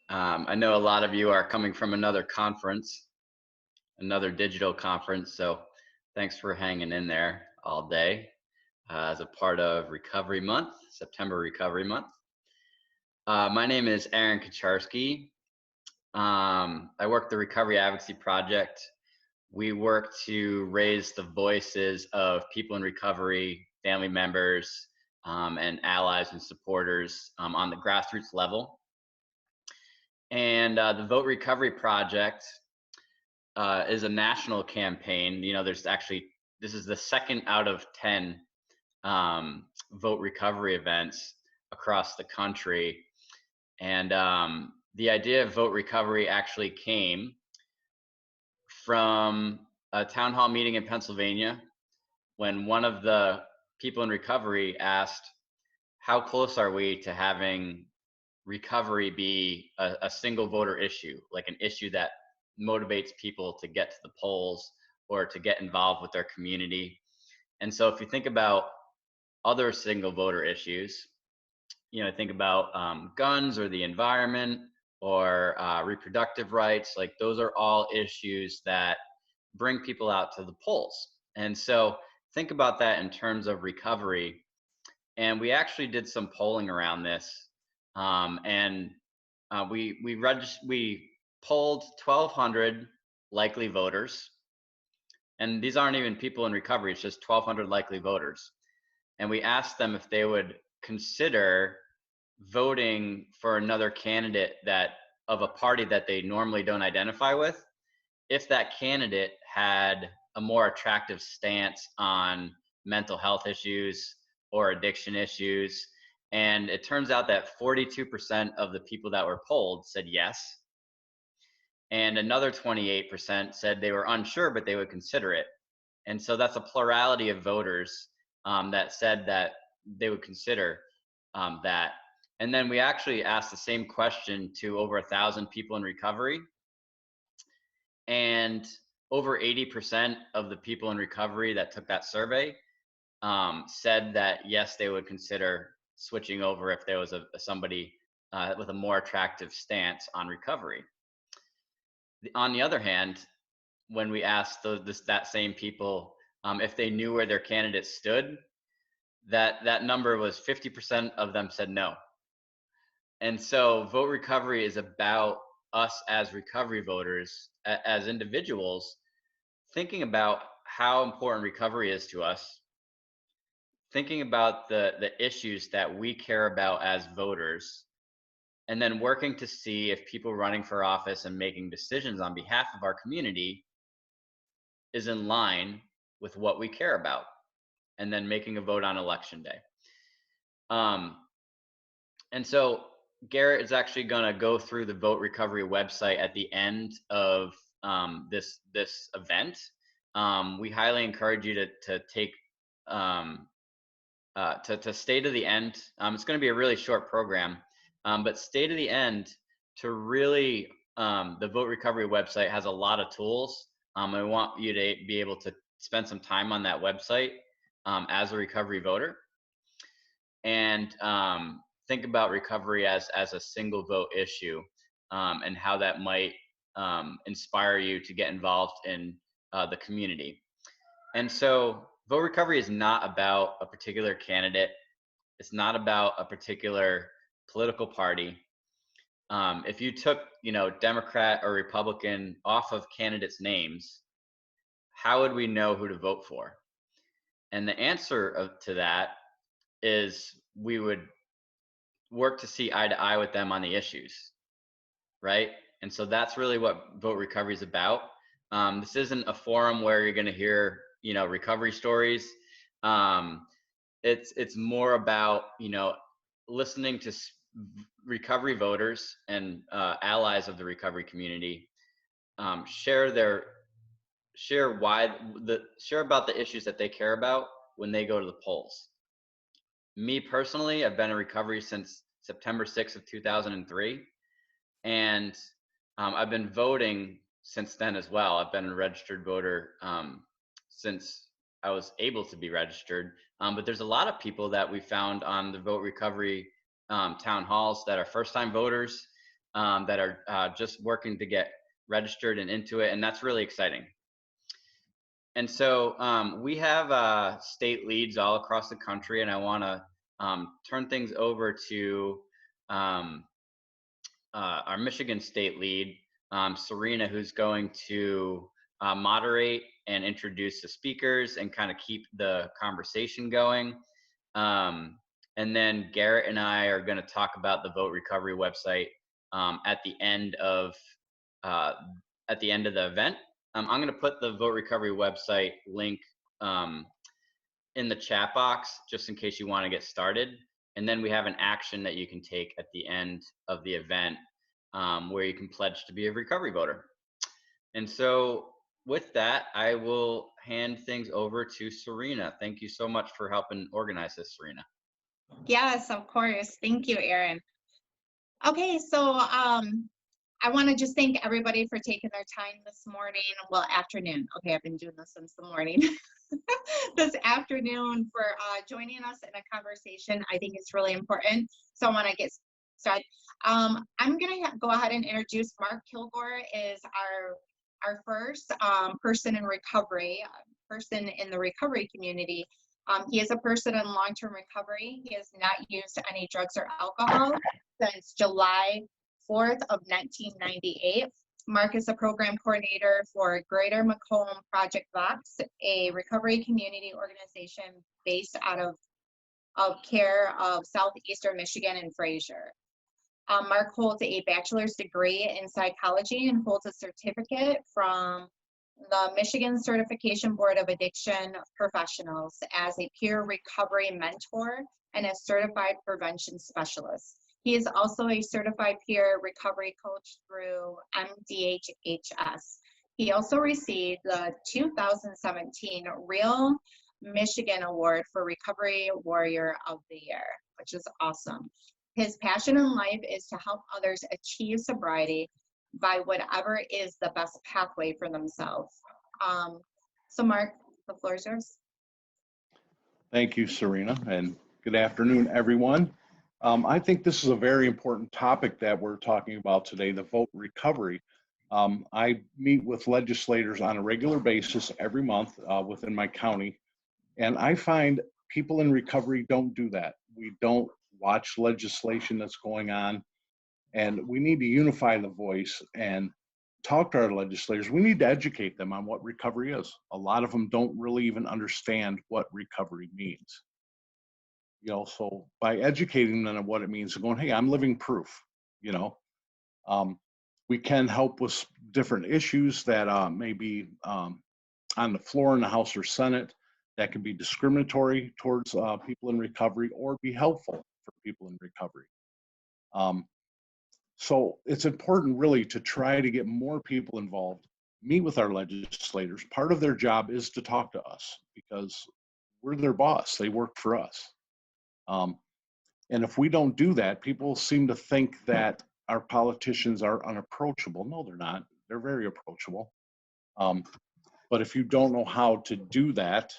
I know a lot of you are coming from another conference, another digital conference, so thanks for hanging in there all day as a part of Recovery Month, September Recovery Month. My name is Aaron Kacharski. I work the Recovery Advocacy Project. We work to raise the voices of people in recovery, family members, and allies and supporters on the grassroots level. And the Vote Recovery Project is a national campaign. This is the second out of 10 vote recovery events across the country. And the idea of vote recovery actually came from a town hall meeting in Pennsylvania when one of the people in recovery asked, how close are we to having recovery be a single voter issue, like an issue that motivates people to get to the polls or to get involved with their community. And so if you think about other single voter issues, think about guns or the environment or reproductive rights, like those are all issues that bring people out to the polls. And so think about that in terms of recovery. And we actually did some polling around this. We polled 1,200 likely voters, and these aren't even people in recovery. It's just 1,200 likely voters, and we asked them if they would consider voting for another candidate that of a party that they normally don't identify with, if that candidate had a more attractive stance on mental health issues or addiction issues. And it turns out that 42% of the people that were polled said yes. And another 28% said they were unsure, but they would consider it. And so that's a plurality of voters that said that they would consider that. And then we actually asked the same question to over 1,000 people in recovery. And over 80% of the people in recovery that took that survey said that yes, they would consider switching over if there was somebody with a more attractive stance on recovery. On the other hand, when we asked that same people if they knew where their candidate stood, that number was 50% of them said no. And so vote recovery is about us as recovery voters, as individuals, thinking about how important recovery is to us, thinking about the issues that we care about as voters, and then working to see if people running for office and making decisions on behalf of our community is in line with what we care about, and then making a vote on election day. And so Garrett is actually going to go through the Vote Recovery website at the end of this event. We highly encourage you to take to stay to the end. It's going to be a really short program, but stay to the end to really. The Vote Recovery website has a lot of tools. I want you to be able to spend some time on that website as a recovery voter, and think about recovery as a single vote issue, and how that might inspire you to get involved in the community. And so vote recovery is not about a particular candidate. It's not about a particular political party. If you took, Democrat or Republican off of candidates' names, how would we know who to vote for? And the answer to that is we would work to see eye to eye with them on the issues, right? And so that's really what vote recovery is about. This isn't a forum where you're going to hear, recovery stories. It's more about, listening to recovery voters and allies of the recovery community share about the issues that they care about when they go to the polls. Me personally, I've been in recovery since September 6th of 2003, and I've been voting since then as well. I've been a registered voter since I was able to be registered, but there's a lot of people that we found on the Vote Recovery town halls that are first-time voters, that are just working to get registered and into it, and that's really exciting. And so we have state leads all across the country, and I want to turn things over to um, our Michigan state lead, Serena, who's going to moderate and introduce the speakers and kind of keep the conversation going. And then Garrett and I are going to talk about the Vote Recovery website at the end of the event. I'm going to put the Vote Recovery website link in the chat box just in case you want to get started. And then we have an action that you can take at the end of the event where you can pledge to be a recovery voter. And so with that, I will hand things over to Serena. Thank you so much for helping organize this, Serena. Yes, of course. Thank you, Aaron. Okay, so I want to just thank everybody for taking their time this morning. Well, afternoon. Okay, I've been doing this since the morning. This afternoon for joining us in a conversation. I think it's really important. So I want to get started. I'm going to go ahead and introduce Mark Kilgore is our first person in recovery, person in the recovery community. He is a person in long-term recovery. He has not used any drugs or alcohol since July 4th of 1998. Mark is a program coordinator for Greater Macomb Project Vox, a recovery community organization based out of care of southeastern Michigan and Fraser. Mark holds a bachelor's degree in psychology and holds a certificate from the Michigan Certification Board of Addiction Professionals as a peer recovery mentor and a certified prevention specialist. He is also a certified peer recovery coach through MDHHS. He also received the 2017 Real Michigan Award for Recovery Warrior of the Year, which is awesome. His passion in life is to help others achieve sobriety by whatever is the best pathway for themselves. So Mark, the floor is yours. Thank you, Serena, and good afternoon, everyone. I think this is a very important topic that we're talking about today, the vote recovery. I meet with legislators on a regular basis every month within my county, and I find people in recovery don't do that. We don't watch legislation that's going on, and we need to unify the voice and talk to our legislators. We need to educate them on what recovery is. A lot of them don't really even understand what recovery means. You know, so by educating them on what it means and going, hey, I'm living proof, you know, we can help with different issues that may be on the floor in the House or Senate that can be discriminatory towards people in recovery or be helpful for people in recovery. So it's important really to try to get more people involved, meet with our legislators. Part of their job is to talk to us because we're their boss. They work for us. And if we don't do that, people seem to think that our politicians are unapproachable. No, they're not. They're very approachable. But if you don't know how to do that,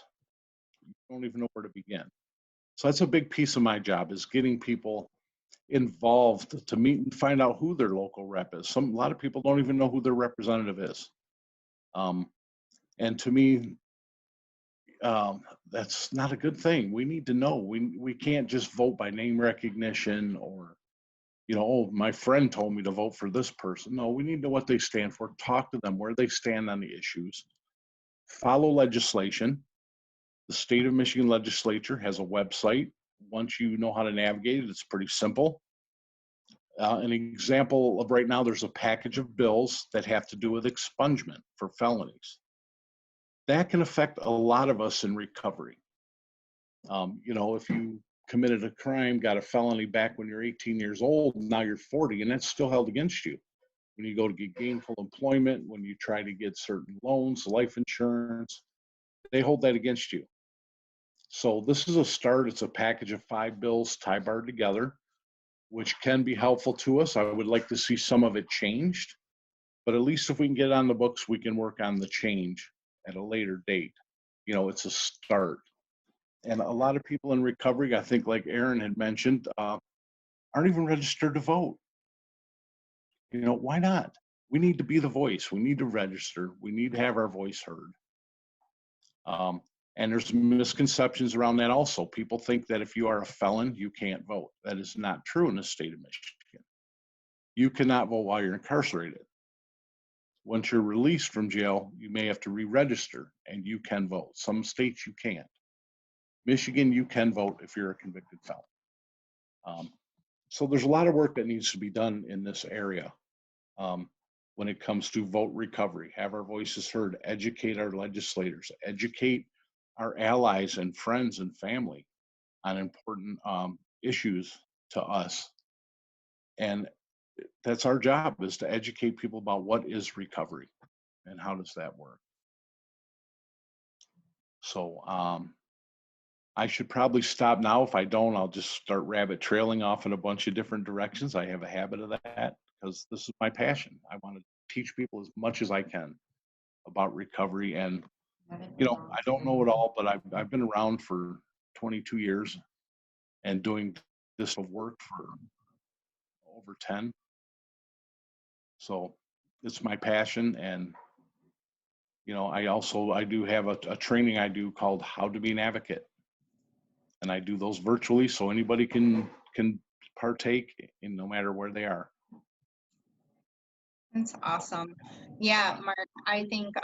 you don't even know where to begin. So that's a big piece of my job, is getting people involved to meet and find out who their local rep is. A lot of people don't even know who their representative is. And to me, that's not a good thing. We need to know. We can't just vote by name recognition or, you know, oh, my friend told me to vote for this person. No, we need to know what they stand for, talk to them, where they stand on the issues, follow legislation. The state of Michigan legislature has a website. Once you know how to navigate it, it's pretty simple. An example of right now, there's a package of bills that have to do with expungement for felonies. That can affect a lot of us in recovery. You know, if you committed a crime, got a felony back when you're 18 years old, now you're 40, and that's still held against you. When you go to get gainful employment, when you try to get certain loans, life insurance, they hold that against you. So this is a start. It's a package of 5 bills tie-barred together, which can be helpful to us. I would like to see some of it changed, but at least if we can get it on the books, we can work on the change at a later date. You know, it's a start. And a lot of people in recovery, I think like Aaron had mentioned, aren't even registered to vote. You know, why not? We need to be the voice. We need to register. We need to have our voice heard. And there's misconceptions around that also. People think that if you are a felon, you can't vote. That is not true in the state of Michigan. You cannot vote while you're incarcerated. Once you're released from jail, you may have to re-register and you can vote. Some states you can't. Michigan, you can vote if you're a convicted felon. So there's a lot of work that needs to be done in this area when it comes to vote recovery. Have our voices heard, educate our legislators, educate our allies and friends and family on important issues to us. And that's our job, is to educate people about what is recovery and how does that work. So I should probably stop now. If I don't, I'll just start rabbit trailing off in a bunch of different directions. I have a habit of that because this is my passion. I want to teach people as much as I can about recovery. And, you know, I don't know it all, but I've been around for 22 years and doing this work for over 10. So it's my passion. And, you know, I do have a training I do called How to Be an Advocate. And I do those virtually so anybody can partake in, no matter where they are. That's awesome. Yeah, Mark, I think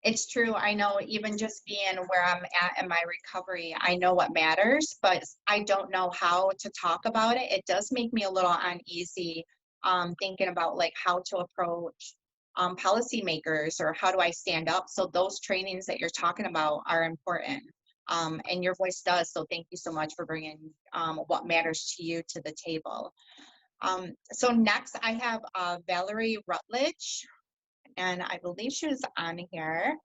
it's true. I know even just being where I'm at in my recovery, I know what matters, but I don't know how to talk about it. It does make me a little uneasy thinking about like how to approach policymakers or how do I stand up. So those trainings that you're talking about are important. And your voice does. So thank you so much for bringing what matters to you to the table. So next I have Valerie Rutledge, and I believe she was on here.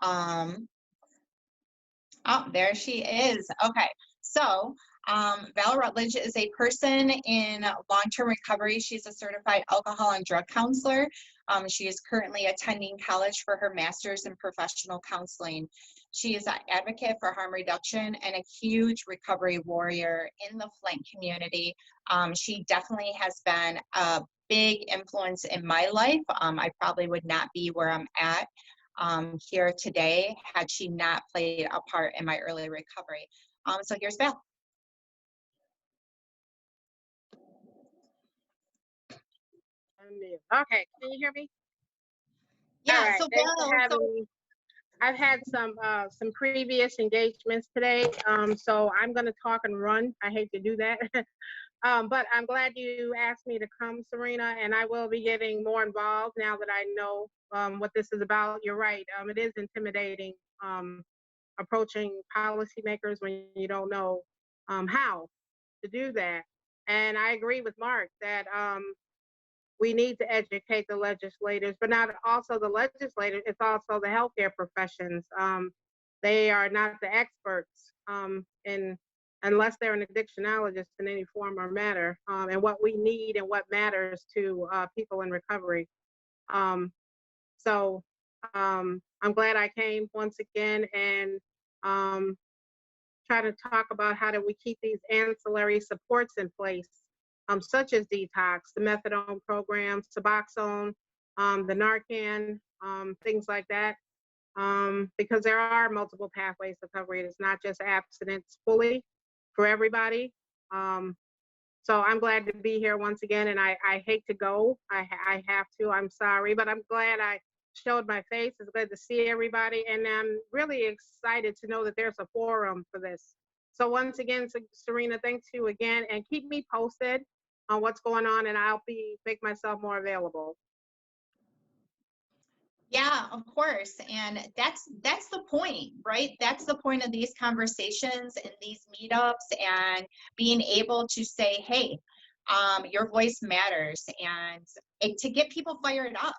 Oh, there she is. Okay, so Val Rutledge is a person in long-term recovery. She's a certified alcohol and drug counselor. She is currently attending college for her master's in professional counseling. She is an advocate for harm reduction and a huge recovery warrior in the Flint community. She definitely has been a big influence in my life. I probably would not be where I'm at here today had she not played a part in my early recovery. So here's Val. Okay, can you hear me? Yeah, all right. so Thanks for Val, having me. I've had some previous engagements today, so I'm going to talk and run. I hate to do that, but I'm glad you asked me to come, Serena, and I will be getting more involved now that I know what this is about. You're right. It is intimidating approaching policymakers when you don't know how to do that. And I agree with Mark that we need to educate the legislators, but not also the legislators, it's also the healthcare professions. They are not the experts unless they're an addictionologist in any form or matter, and what we need and what matters to people in recovery. So I'm glad I came once again and try to talk about how do we keep these ancillary supports in place, such as detox, the methadone program, Suboxone, the Narcan, things like that, because there are multiple pathways to recovery. It's not just abstinence fully for everybody. So I'm glad to be here once again, and I hate to go. I have to, I'm sorry, but I'm glad I showed my face. It's good to see everybody, and I'm really excited to know that there's a forum for this. So once again, Serena, thanks you again, and keep me posted on what's going on, and I'll make myself more available. yeah, of course. And that's the point, right? That's the point of these conversations and these meetups, and being able to say, hey, your voice matters, and to get people fired up,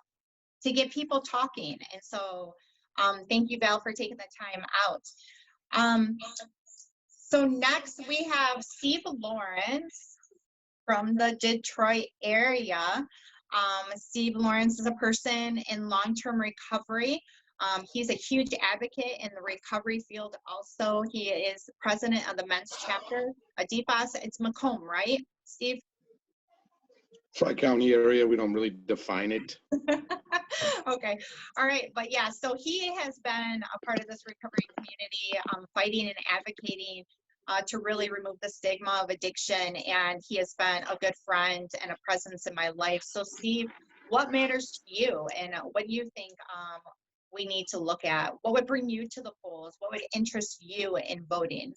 to get people talking. And so thank you, Val, for taking the time out. So next we have Steve Lawrence from the Detroit area. Steve Lawrence is a person in long-term recovery. He's a huge advocate in the recovery field also. He is president of the men's chapter, DFAS. It's Macomb, right, Steve? Tri-County area, we don't really define it. Okay, all right, but yeah, so he has been a part of this recovery community, fighting and advocating to really remove the stigma of addiction, and he has been a good friend and a presence in my life. So Steve, what matters to you, and what do you think we need to look at? What would bring you to the polls? What would interest you in voting?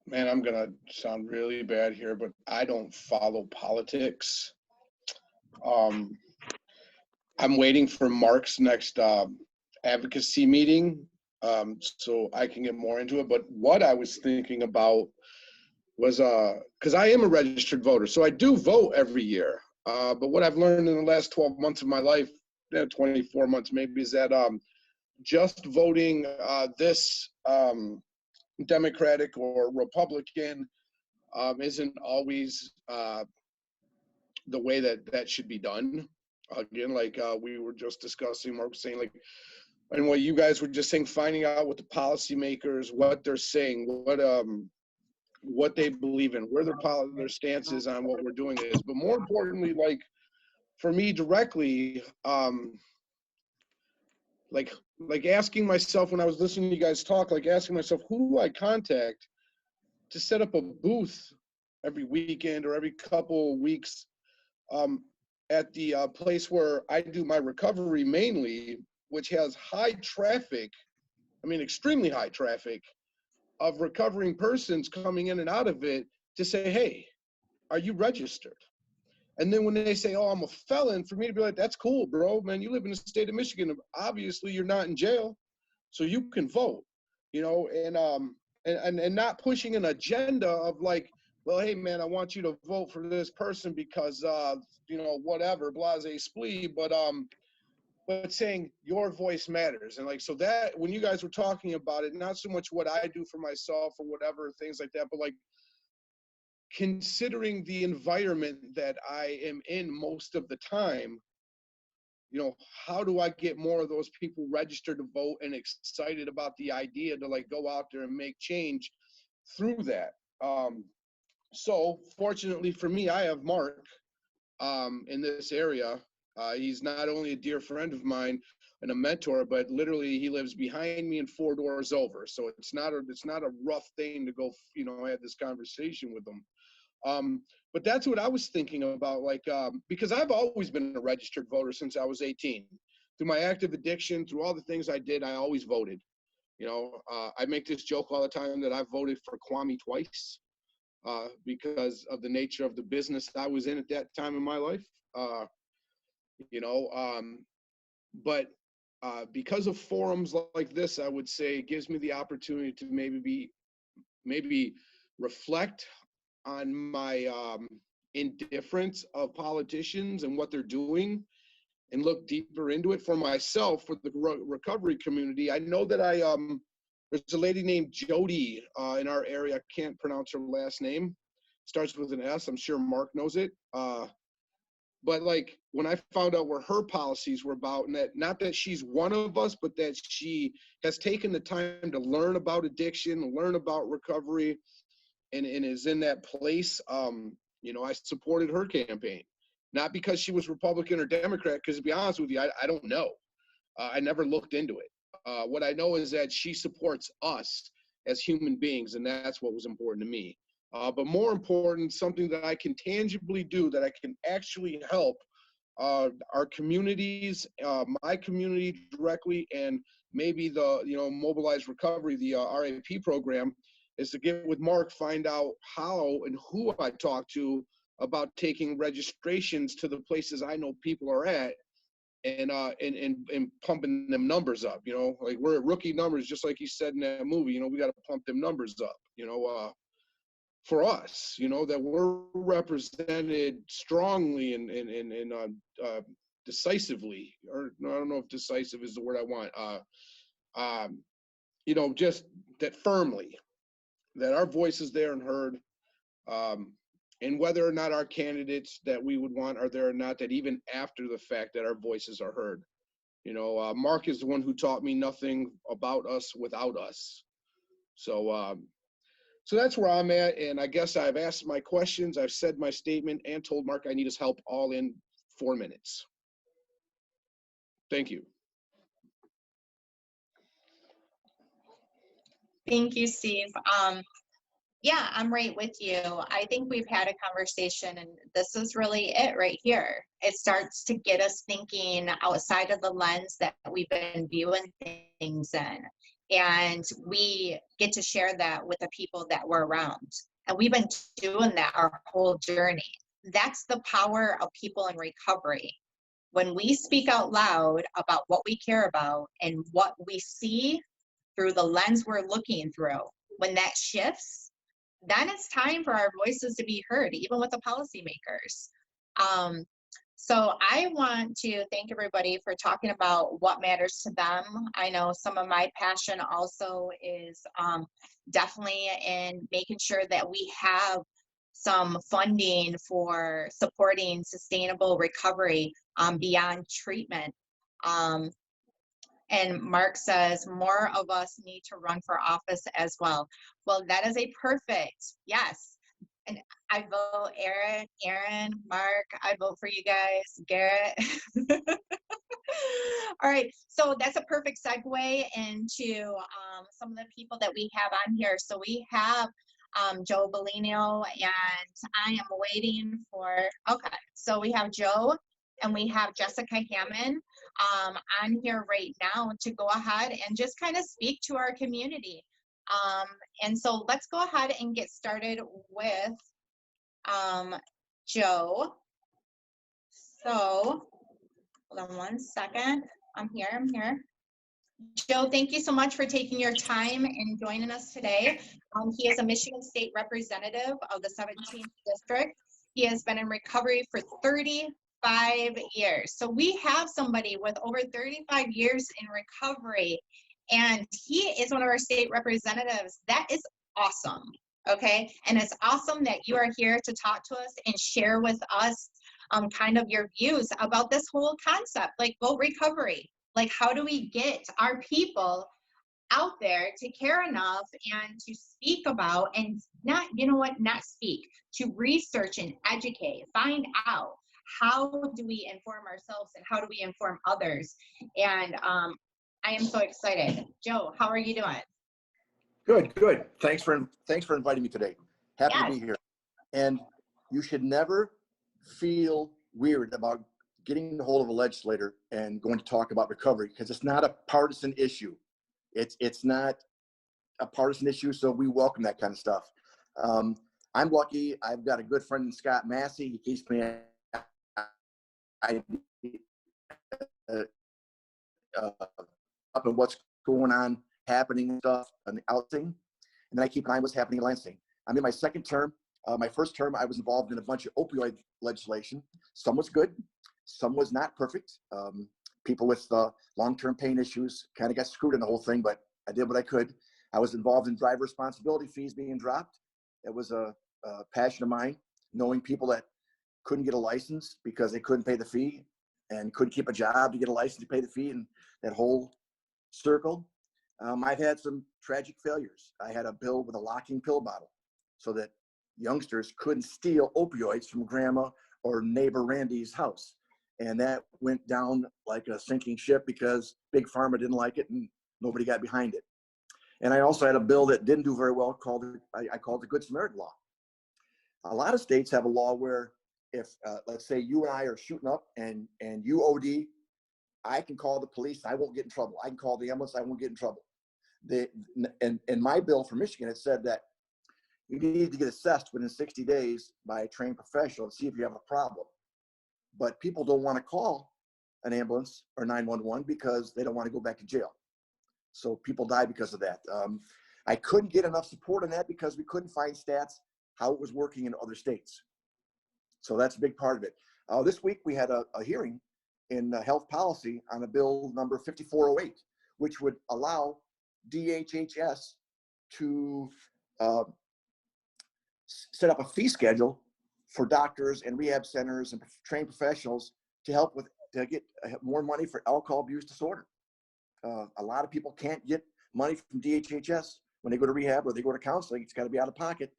Man, I'm gonna sound really bad here, but I don't follow politics. Um, I'm waiting for Mark's next advocacy meeting, so I can get more into it. But what I was thinking about was, because I am a registered voter, so I do vote every year. But what I've learned in the last 12 months of my life, 24 months maybe, is that just voting this Democratic or Republican isn't always the way that should be done. Again, like we were just discussing, Mark was saying, like, and what you guys were just saying, finding out what the policymakers, what they're saying, what they believe in, where their stance is on what we're doing is. But more importantly, like for me directly, like asking myself when I was listening to you guys talk, like asking myself, who do I contact to set up a booth every weekend or every couple weeks at the place where I do my recovery mainly, which has high traffic, I mean, extremely high traffic of recovering persons coming in and out of it, to say, hey, are you registered? And then when they say, oh, I'm a felon, for me to be like, that's cool, bro, man, you live in the state of Michigan. Obviously, you're not in jail, so you can vote, you know, and not pushing an agenda of like, well, hey, man, I want you to vote for this person because, you know, whatever, blase splee, but saying your voice matters. And like, so that when you guys were talking about it, not so much what I do for myself or whatever, things like that, but like considering the environment that I am in most of the time, you know, how do I get more of those people registered to vote and excited about the idea to like go out there and make change through that? So fortunately for me, I have Mark in this area. He's not only a dear friend of mine and a mentor, but literally he lives behind me and 4 doors over. So it's not a rough thing to go, you know, have this conversation with him. But that's what I was thinking about, like, because I've always been a registered voter since I was 18. Through my active addiction, through all the things I did, I always voted. You know, I make this joke all the time that I voted for Kwame twice because of the nature of the business I was in at that time in my life. You know, but because of forums like this, I would say it gives me the opportunity to maybe reflect on my indifference of politicians and what they're doing, and look deeper into it for myself, for the recovery community. I know that there's a lady named Jody in our area. I can't pronounce her last name. Starts with an S. I'm sure Mark knows it. But like when I found out what her policies were about, and that not that she's one of us, but that she has taken the time to learn about addiction, learn about recovery, and is in that place, you know, I supported her campaign. Not because she was Republican or Democrat, because to be honest with you, I don't know. I never looked into it. What I know is that she supports us as human beings, and that's what was important to me. But more important, something that I can tangibly do, that I can actually help our communities, my community directly, and maybe the, you know, Mobilized Recovery, the RAP program, is to get with Mark, find out how and who I talk to about taking registrations to the places I know people are at, and pumping them numbers up. You know, like we're at rookie numbers, just like he said in that movie. You know, we got to pump them numbers up. You know, for us, you know, that we're represented strongly and decisively, or no, I don't know if decisive is the word I want. You know, just that firmly, that our voice is there and heard, and whether or not our candidates that we would want are there or not, that even after the fact that our voices are heard. You know, Mark is the one who taught me nothing about us without us. So So that's where I'm at, and I guess I've asked my questions, I've said my statement, and told Mark I need his help all in 4 minutes. Thank you. Thank you, Steve. Yeah, I'm right with you. I think we've had a conversation, and this is really it right here. It starts to get us thinking outside of the lens that we've been viewing things in. And we get to share that with the people that we're around. And we've been doing that our whole journey. That's the power of people in recovery. When we speak out loud about what we care about and what we see through the lens we're looking through, when that shifts, then it's time for our voices to be heard, even with the policymakers. So I want to thank everybody for talking about what matters to them. I know some of my passion also is definitely in making sure that we have some funding for supporting sustainable recovery beyond treatment. And Mark says, more of us need to run for office as well. Well, that is a perfect, yes. And I vote Aaron, Mark, I vote for you guys, Garrett. All right, so that's a perfect segue into some of the people that we have on here. So we have Joe Bellino, and I am waiting for, okay, so we have Joe and we have Jessica Hammond on here right now to go ahead and just kind of speak to our community. And so let's go ahead and get started with Joe. So hold on one second. I'm here. Joe, thank you so much for taking your time and joining us today. He is a Michigan State representative of the 17th District. He has been in recovery for 35 years. So we have somebody with over 35 years in recovery, and he is one of our state representatives. That is awesome, okay? And it's awesome that you are here to talk to us and share with us kind of your views about this whole concept, like vote recovery. Like, how do we get our people out there to care enough and to speak about, and not, you know what, not speak, to research and educate, find out how do we inform ourselves and how do we inform others. And I am so excited. Joe, how are you doing? Good. Thanks for inviting me today. Happy to be here. And you should never feel weird about getting a hold of a legislator and going to talk about recovery, because it's not a partisan issue. It's not a partisan issue, so we welcome that kind of stuff. I'm lucky. I've got a good friend in Scott Massey. He keeps me up on what's going on, happening and stuff on the outing. And then I keep an eye on what's happening in Lansing. I'm in my second term. My first term, I was involved in a bunch of opioid legislation. Some was good, some was not perfect. People with long-term pain issues kind of got screwed in the whole thing, but I did what I could. I was involved in driver responsibility fees being dropped. It was a passion of mine, knowing people that couldn't get a license because they couldn't pay the fee and couldn't keep a job to get a license to pay the fee, and that whole circle. I've had some tragic failures. I had a bill with a locking pill bottle so that youngsters couldn't steal opioids from grandma or neighbor Randy's house. And that went down like a sinking ship because Big Pharma didn't like it and nobody got behind it. And I also had a bill that didn't do very well I called the Good Samaritan Law. A lot of states have a law where if, let's say you and I are shooting up and you OD, I can call the police, I won't get in trouble. I can call the ambulance, I won't get in trouble. In my bill for Michigan, it said that you need to get assessed within 60 days by a trained professional to see if you have a problem. But people don't want to call an ambulance or 911 because they don't want to go back to jail. So people die because of that. I couldn't get enough support on that because we couldn't find stats how it was working in other states. So that's a big part of it. This week we had a hearing in health policy on a bill number 5408, which would allow DHHS to set up a fee schedule for doctors and rehab centers and trained professionals to get more money for alcohol abuse disorder. A lot of people can't get money from DHHS when they go to rehab or they go to counseling, it's got to be out of pocket.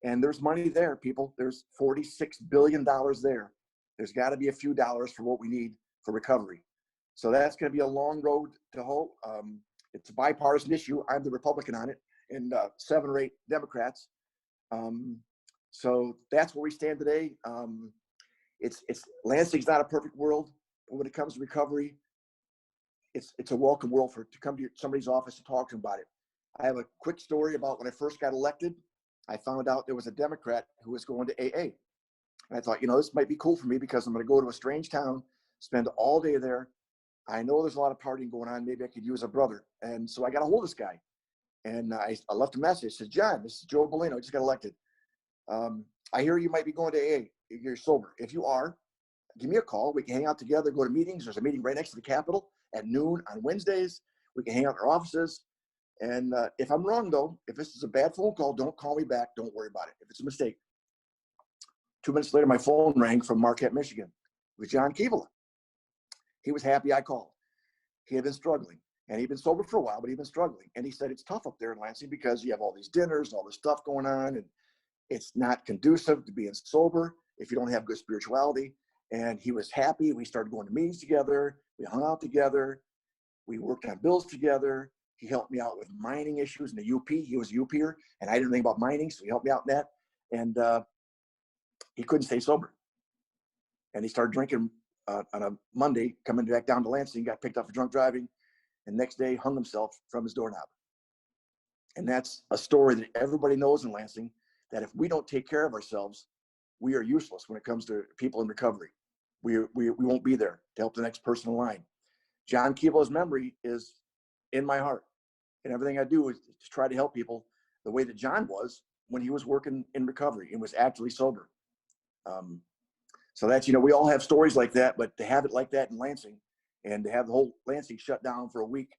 And there's money there, people. There's $46 billion there. There's got to be a few dollars for what we need for recovery. So that's going to be a long road to hoe. It's a bipartisan issue. I'm the Republican on it, and 7 or 8 Democrats. So that's where we stand today. Lansing's not a perfect world, but when it comes to recovery, it's a welcome world to come to somebody's office to talk to them about it. I have a quick story about when I first got elected. I found out there was a Democrat who was going to AA. And I thought, this might be cool for me because I'm going to go to a strange town, spend all day there. I know there's a lot of partying going on. Maybe I could use a brother. And so I got a hold of this guy. And I left a message. I said, John, this is Joe Bellino. I just got elected. I hear you might be going to AA. You're sober. If you are, give me a call. We can hang out together, go to meetings. There's a meeting right next to the Capitol at noon on Wednesdays. We can hang out in our offices. And if I'm wrong, though, if this is a bad phone call, don't call me back. Don't worry about it. If it's a mistake. 2 minutes later, my phone rang from Marquette, Michigan. It was John Keevala. He was happy I called. He had been struggling. And he'd been sober for a while, but he'd been struggling. And he said, it's tough up there in Lansing because you have all these dinners and all this stuff going on. And it's not conducive to being sober if you don't have good spirituality. And he was happy. We started going to meetings together. We hung out together. We worked on bills together. He helped me out with mining issues in the UP. He was a UPer, and I didn't think about mining, so he helped me out in that. And he couldn't stay sober. And he started drinking on a Monday, coming back down to Lansing, got picked up for drunk driving, and next day hung himself from his doorknob. And that's a story that everybody knows in Lansing, that if we don't take care of ourselves, we are useless when it comes to people in recovery. We won't be there to help the next person in line. John Keevala's memory is in my heart. And everything I do is to try to help people the way that John was when he was working in recovery and was actually sober. So that's, we all have stories like that, but to have it like that in Lansing and to have the whole Lansing shut down for a week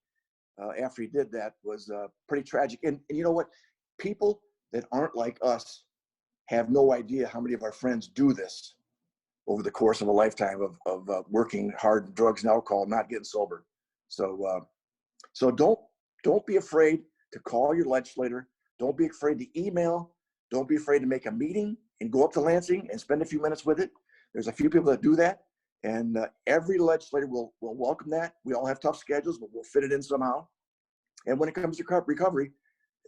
after he did that was pretty tragic. And you know what? People that aren't like us have no idea how many of our friends do this over the course of a lifetime of working hard in drugs and alcohol, not getting sober. So don't be afraid to call your legislator. Don't be afraid to email. Don't be afraid to make a meeting and go up to Lansing and spend a few minutes with it. There's a few people that do that, and every legislator will welcome that. We all have tough schedules, but we'll fit it in somehow. And when it comes to recovery,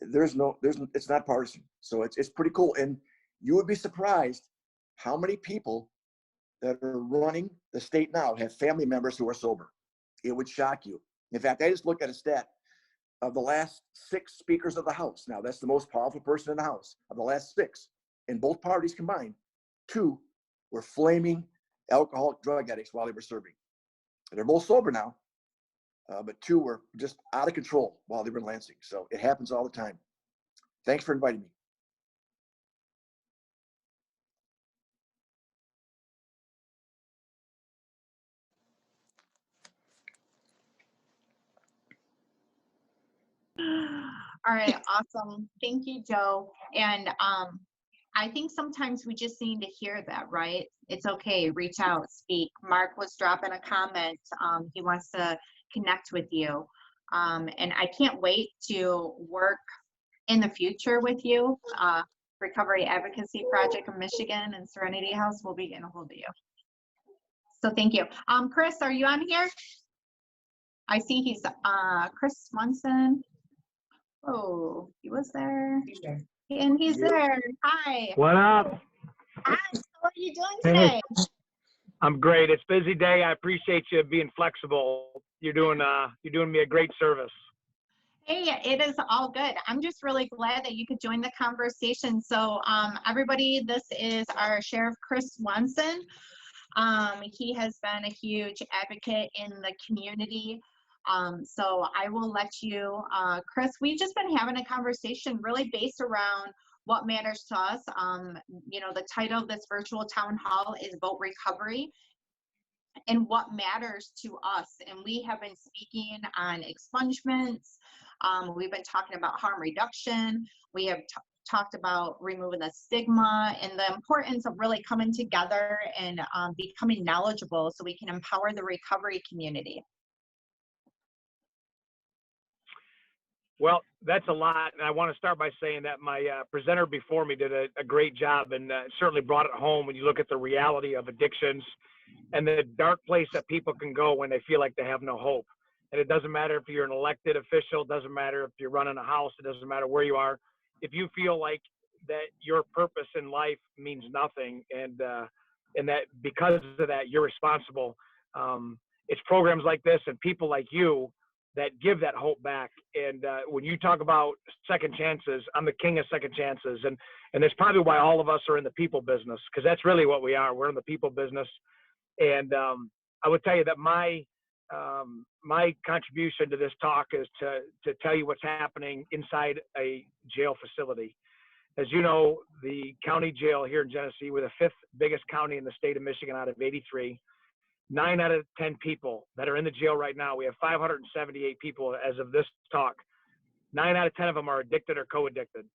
it's not partisan. So it's pretty cool. And you would be surprised how many people that are running the state now have family members who are sober. It would shock you. In fact, I just looked at a stat of the last 6 speakers of the House. Now, that's the most powerful person in the House. Of the last 6, in both parties combined, 2 were flaming alcoholic drug addicts while they were serving. They're both sober now, but 2 were just out of control while they were in Lansing. So it happens all the time. Thanks for inviting me. All right, awesome. Thank you, Joe. And I think sometimes we just need to hear that, right? It's okay, reach out, speak. Mark was dropping a comment. He wants to connect with you. And I can't wait to work in the future with you. Recovery Advocacy Project of Michigan and Serenity House will be getting a hold of you. So thank you. Chris, are you on here? I see he's Chris Munson. Oh, he was there. He's there. And he's there. Hi. What up? Hi. How are you doing today? I'm great. It's a busy day. I appreciate you being flexible. You're doing me a great service. Hey, it is all good. I'm just really glad that you could join the conversation. So everybody, this is our Sheriff Chris Swanson. He has been a huge advocate in the community. So I will let you, Chris, we've just been having a conversation really based around what matters to us. The title of this virtual town hall is Vote Recovery and what matters to us. And we have been speaking on expungements. We've been talking about harm reduction. We have talked about removing the stigma and the importance of really coming together and becoming knowledgeable so we can empower the recovery community. Well, that's a lot. And I want to start by saying that my presenter before me did a great job and certainly brought it home when you look at the reality of addictions and the dark place that people can go when they feel like they have no hope. And it doesn't matter if you're an elected official, it doesn't matter if you're running a house, it doesn't matter where you are. If you feel like that your purpose in life means nothing and that because of that, you're responsible. It's programs like this and people like you that give that hope back. And when you talk about second chances, I'm the king of second chances. And that's probably why all of us are in the people business, because that's really what we are. We're in the people business. And I would tell you that my contribution to this talk is to tell you what's happening inside a jail facility. As you know, the county jail here in Genesee, we're the 5th biggest county in the state of Michigan out of 83. 9 out of 10 people that are in the jail right now, we have 578 people as of this talk. 9 out of 10 of them are addicted or co-addicted.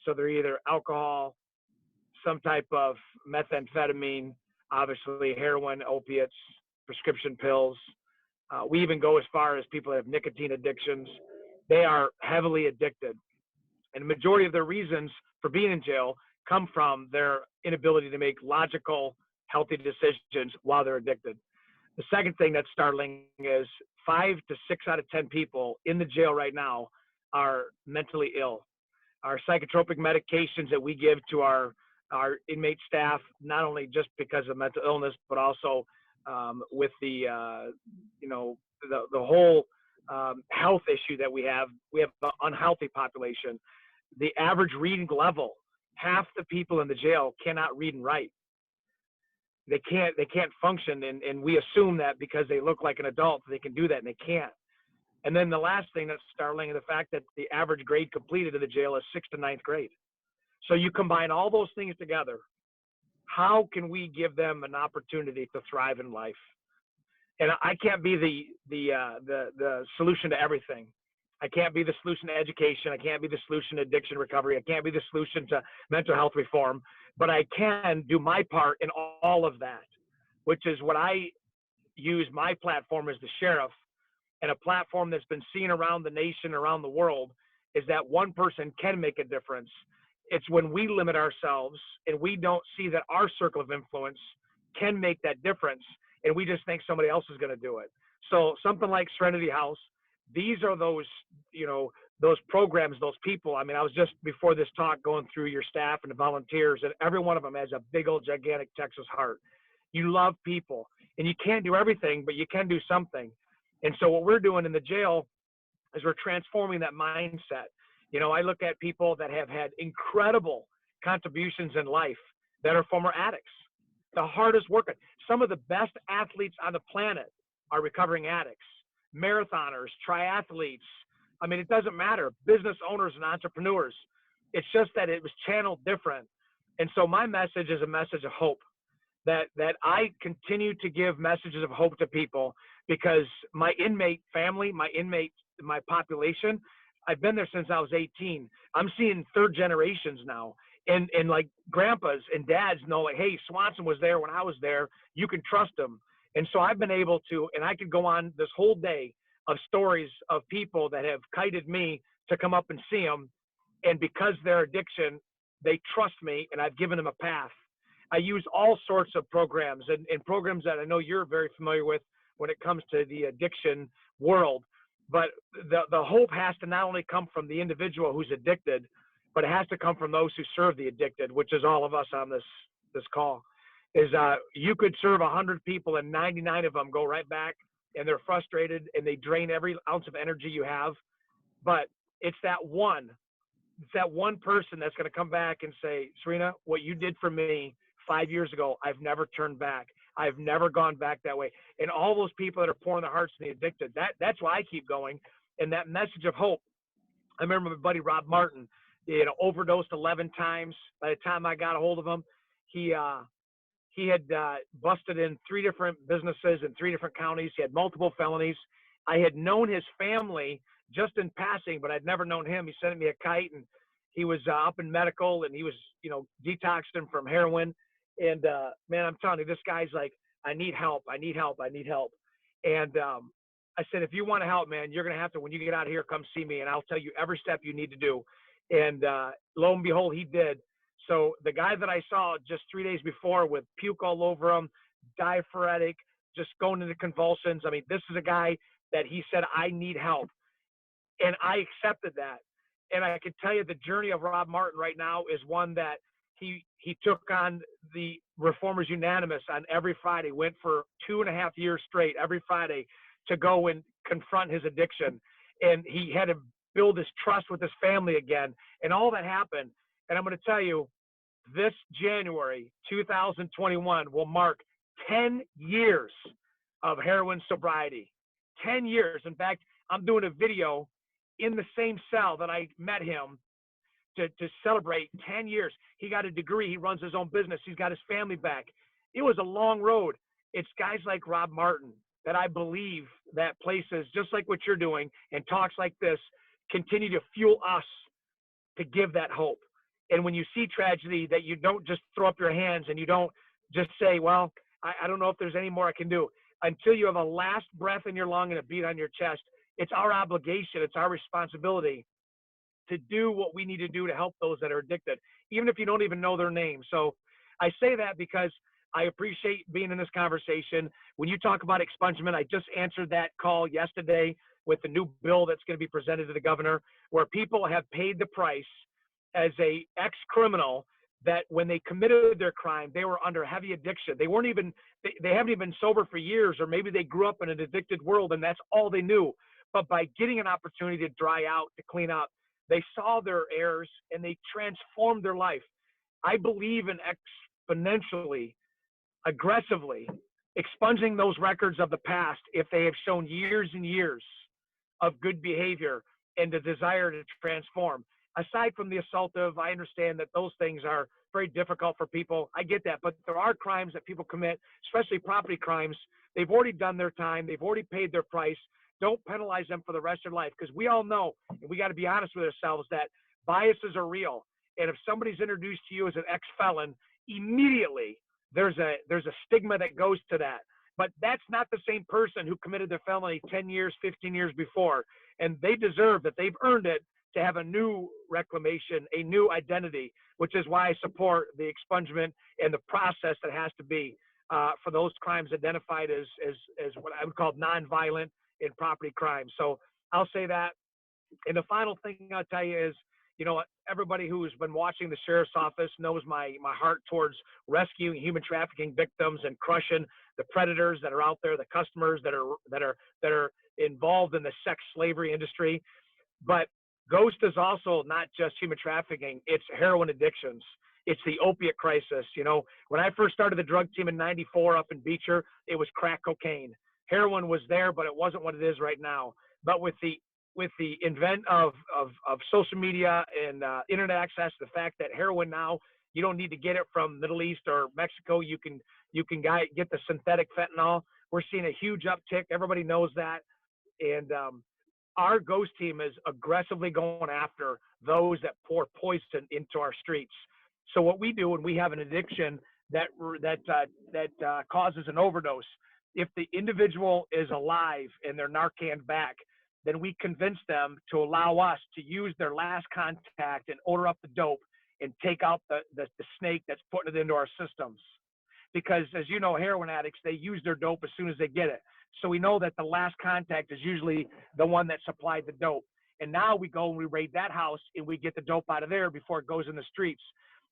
So they're either alcohol, some type of methamphetamine, obviously heroin, opiates, prescription pills. We even go as far as people that have nicotine addictions. They are heavily addicted. And the majority of their reasons for being in jail come from their inability to make logical, healthy decisions while they're addicted. The second thing that's startling is 5 to 6 out of 10 people in the jail right now are mentally ill. Our psychotropic medications that we give to our inmate staff, not only just because of mental illness, but also with the whole health issue that we have an unhealthy population. The average reading level, half the people in the jail cannot read and write. They can't function, and we assume that because they look like an adult, they can do that, and they can't. And then the last thing that's startling is the fact that the average grade completed in the jail is 6th to 9th grade. So you combine all those things together, how can we give them an opportunity to thrive in life? And I can't be the solution to everything. I can't be the solution to education. I can't be the solution to addiction recovery. I can't be the solution to mental health reform, but I can do my part in all of that, which is what I use my platform as the sheriff, and a platform that's been seen around the nation, around the world, is that one person can make a difference. It's when we limit ourselves and we don't see that our circle of influence can make that difference, and we just think somebody else is going to do it. So something like Serenity House, these are those, those programs, those people. I mean, I was just before this talk going through your staff and the volunteers, and every one of them has a big old gigantic Texas heart. You love people, and you can't do everything, but you can do something. And so what we're doing in the jail is we're transforming that mindset. I look at people that have had incredible contributions in life that are former addicts, the hardest working. Some of the best athletes on the planet are recovering addicts. Marathoners, triathletes. I mean, it doesn't matter. Business owners and entrepreneurs. It's just that it was channeled different. And so my message is a message of hope, that I continue to give messages of hope to people, because my inmate family, my population, I've been there since I was 18. I'm seeing third generations now. And like grandpas and dads know, like, hey, Swanson was there when I was there. You can trust him. And so I've been able to, and I could go on this whole day of stories of people that have kited me to come up and see them. And because their addiction, they trust me, and I've given them a path. I use all sorts of programs and programs that I know you're very familiar with when it comes to the addiction world. But the hope has to not only come from the individual who's addicted, but it has to come from those who serve the addicted, which is all of us on this call. You could serve 100 people and 99 of them go right back, and they're frustrated and they drain every ounce of energy you have. But it's that one person that's going to come back and say, Serena, what you did for me 5 years ago, I've never turned back. I've never gone back that way. And all those people that are pouring their hearts to the addicted, that's why I keep going. And that message of hope. I remember my buddy Rob Martin, overdosed 11 times. By the time I got a hold of him, he had busted in 3 different businesses in 3 different counties. He had multiple felonies. I had known his family just in passing, but I'd never known him. He sent me a kite, and he was up in medical, and he was, detoxed him from heroin. And man, I'm telling you, this guy's like, I need help. I need help. I need help. And I said, if you want to help, man, you're going to have to, when you get out of here, come see me, and I'll tell you every step you need to do. And lo and behold, he did. So the guy that I saw just 3 days before with puke all over him, diaphoretic, just going into convulsions. I mean, this is a guy that he said, I need help. And I accepted that. And I can tell you the journey of Rob Martin right now is one that he took on the Reformers Unanimous on every Friday, went for 2.5 years straight every Friday to go and confront his addiction. And he had to build his trust with his family again. And all that happened. And I'm going to tell you, this January 2021 will mark 10 years of heroin sobriety. 10 years. In fact, I'm doing a video in the same cell that I met him to celebrate 10 years. He got a degree. He runs his own business. He's got his family back. It was a long road. It's guys like Rob Martin that I believe that places just like what you're doing and talks like this continue to fuel us to give that hope. And when you see tragedy, that you don't just throw up your hands and you don't just say, well, I don't know if there's any more I can do. Until you have a last breath in your lung and a beat on your chest, it's our obligation, it's our responsibility to do what we need to do to help those that are addicted, even if you don't even know their name. So I say that because I appreciate being in this conversation. When you talk about expungement, I just answered that call yesterday with the new bill that's going to be presented to the governor, where people have paid the price as a ex-criminal that when they committed their crime, they were under heavy addiction. They weren't even, they haven't even been sober for years, or maybe they grew up in an addicted world and that's all they knew. But by getting an opportunity to dry out, to clean up, they saw their errors and they transformed their life. I believe in exponentially, aggressively expunging those records of the past if they have shown years and years of good behavior and the desire to transform. Aside from the assaultive, I understand that those things are very difficult for people. I get that, but there are crimes that people commit, especially property crimes. They've already done their time. They've already paid their price. Don't penalize them for the rest of their life, because we all know, and we got to be honest with ourselves, that biases are real. And if somebody's introduced to you as an ex-felon, immediately there's a stigma that goes to that. But that's not the same person who committed their felony 10 years, 15 years before. And they deserve that. They've earned it to have a new reclamation, a new identity, which is why I support the expungement and the process that has to be for those crimes identified as what I would call nonviolent and property crimes. So I'll say that. And the final thing I'll tell you is, you know, everybody who's been watching the sheriff's office knows my heart towards rescuing human trafficking victims and crushing the predators that are out there, the customers that are involved in the sex slavery industry. But Ghost is also not just human trafficking, it's heroin addictions. It's the opiate crisis. You know, when I first started the drug team in '94 up in Beecher, it was crack cocaine. Heroin was there, but it wasn't what it is right now. But with the invent of social media and internet access, the fact that heroin now, you don't need to get it from Middle East or Mexico. You can get the synthetic fentanyl. We're seeing a huge uptick. Everybody knows that. And our Ghost team is aggressively going after those that pour poison into our streets. So what we do when we have an addiction that causes an overdose, if the individual is alive and they're Narcan back, then we convince them to allow us to use their last contact and order up the dope and take out the snake that's putting it into our systems. Because as you know, heroin addicts, they use their dope as soon as they get it. So we know that the last contact is usually the one that supplied the dope. And now we go and we raid that house and we get the dope out of there before it goes in the streets.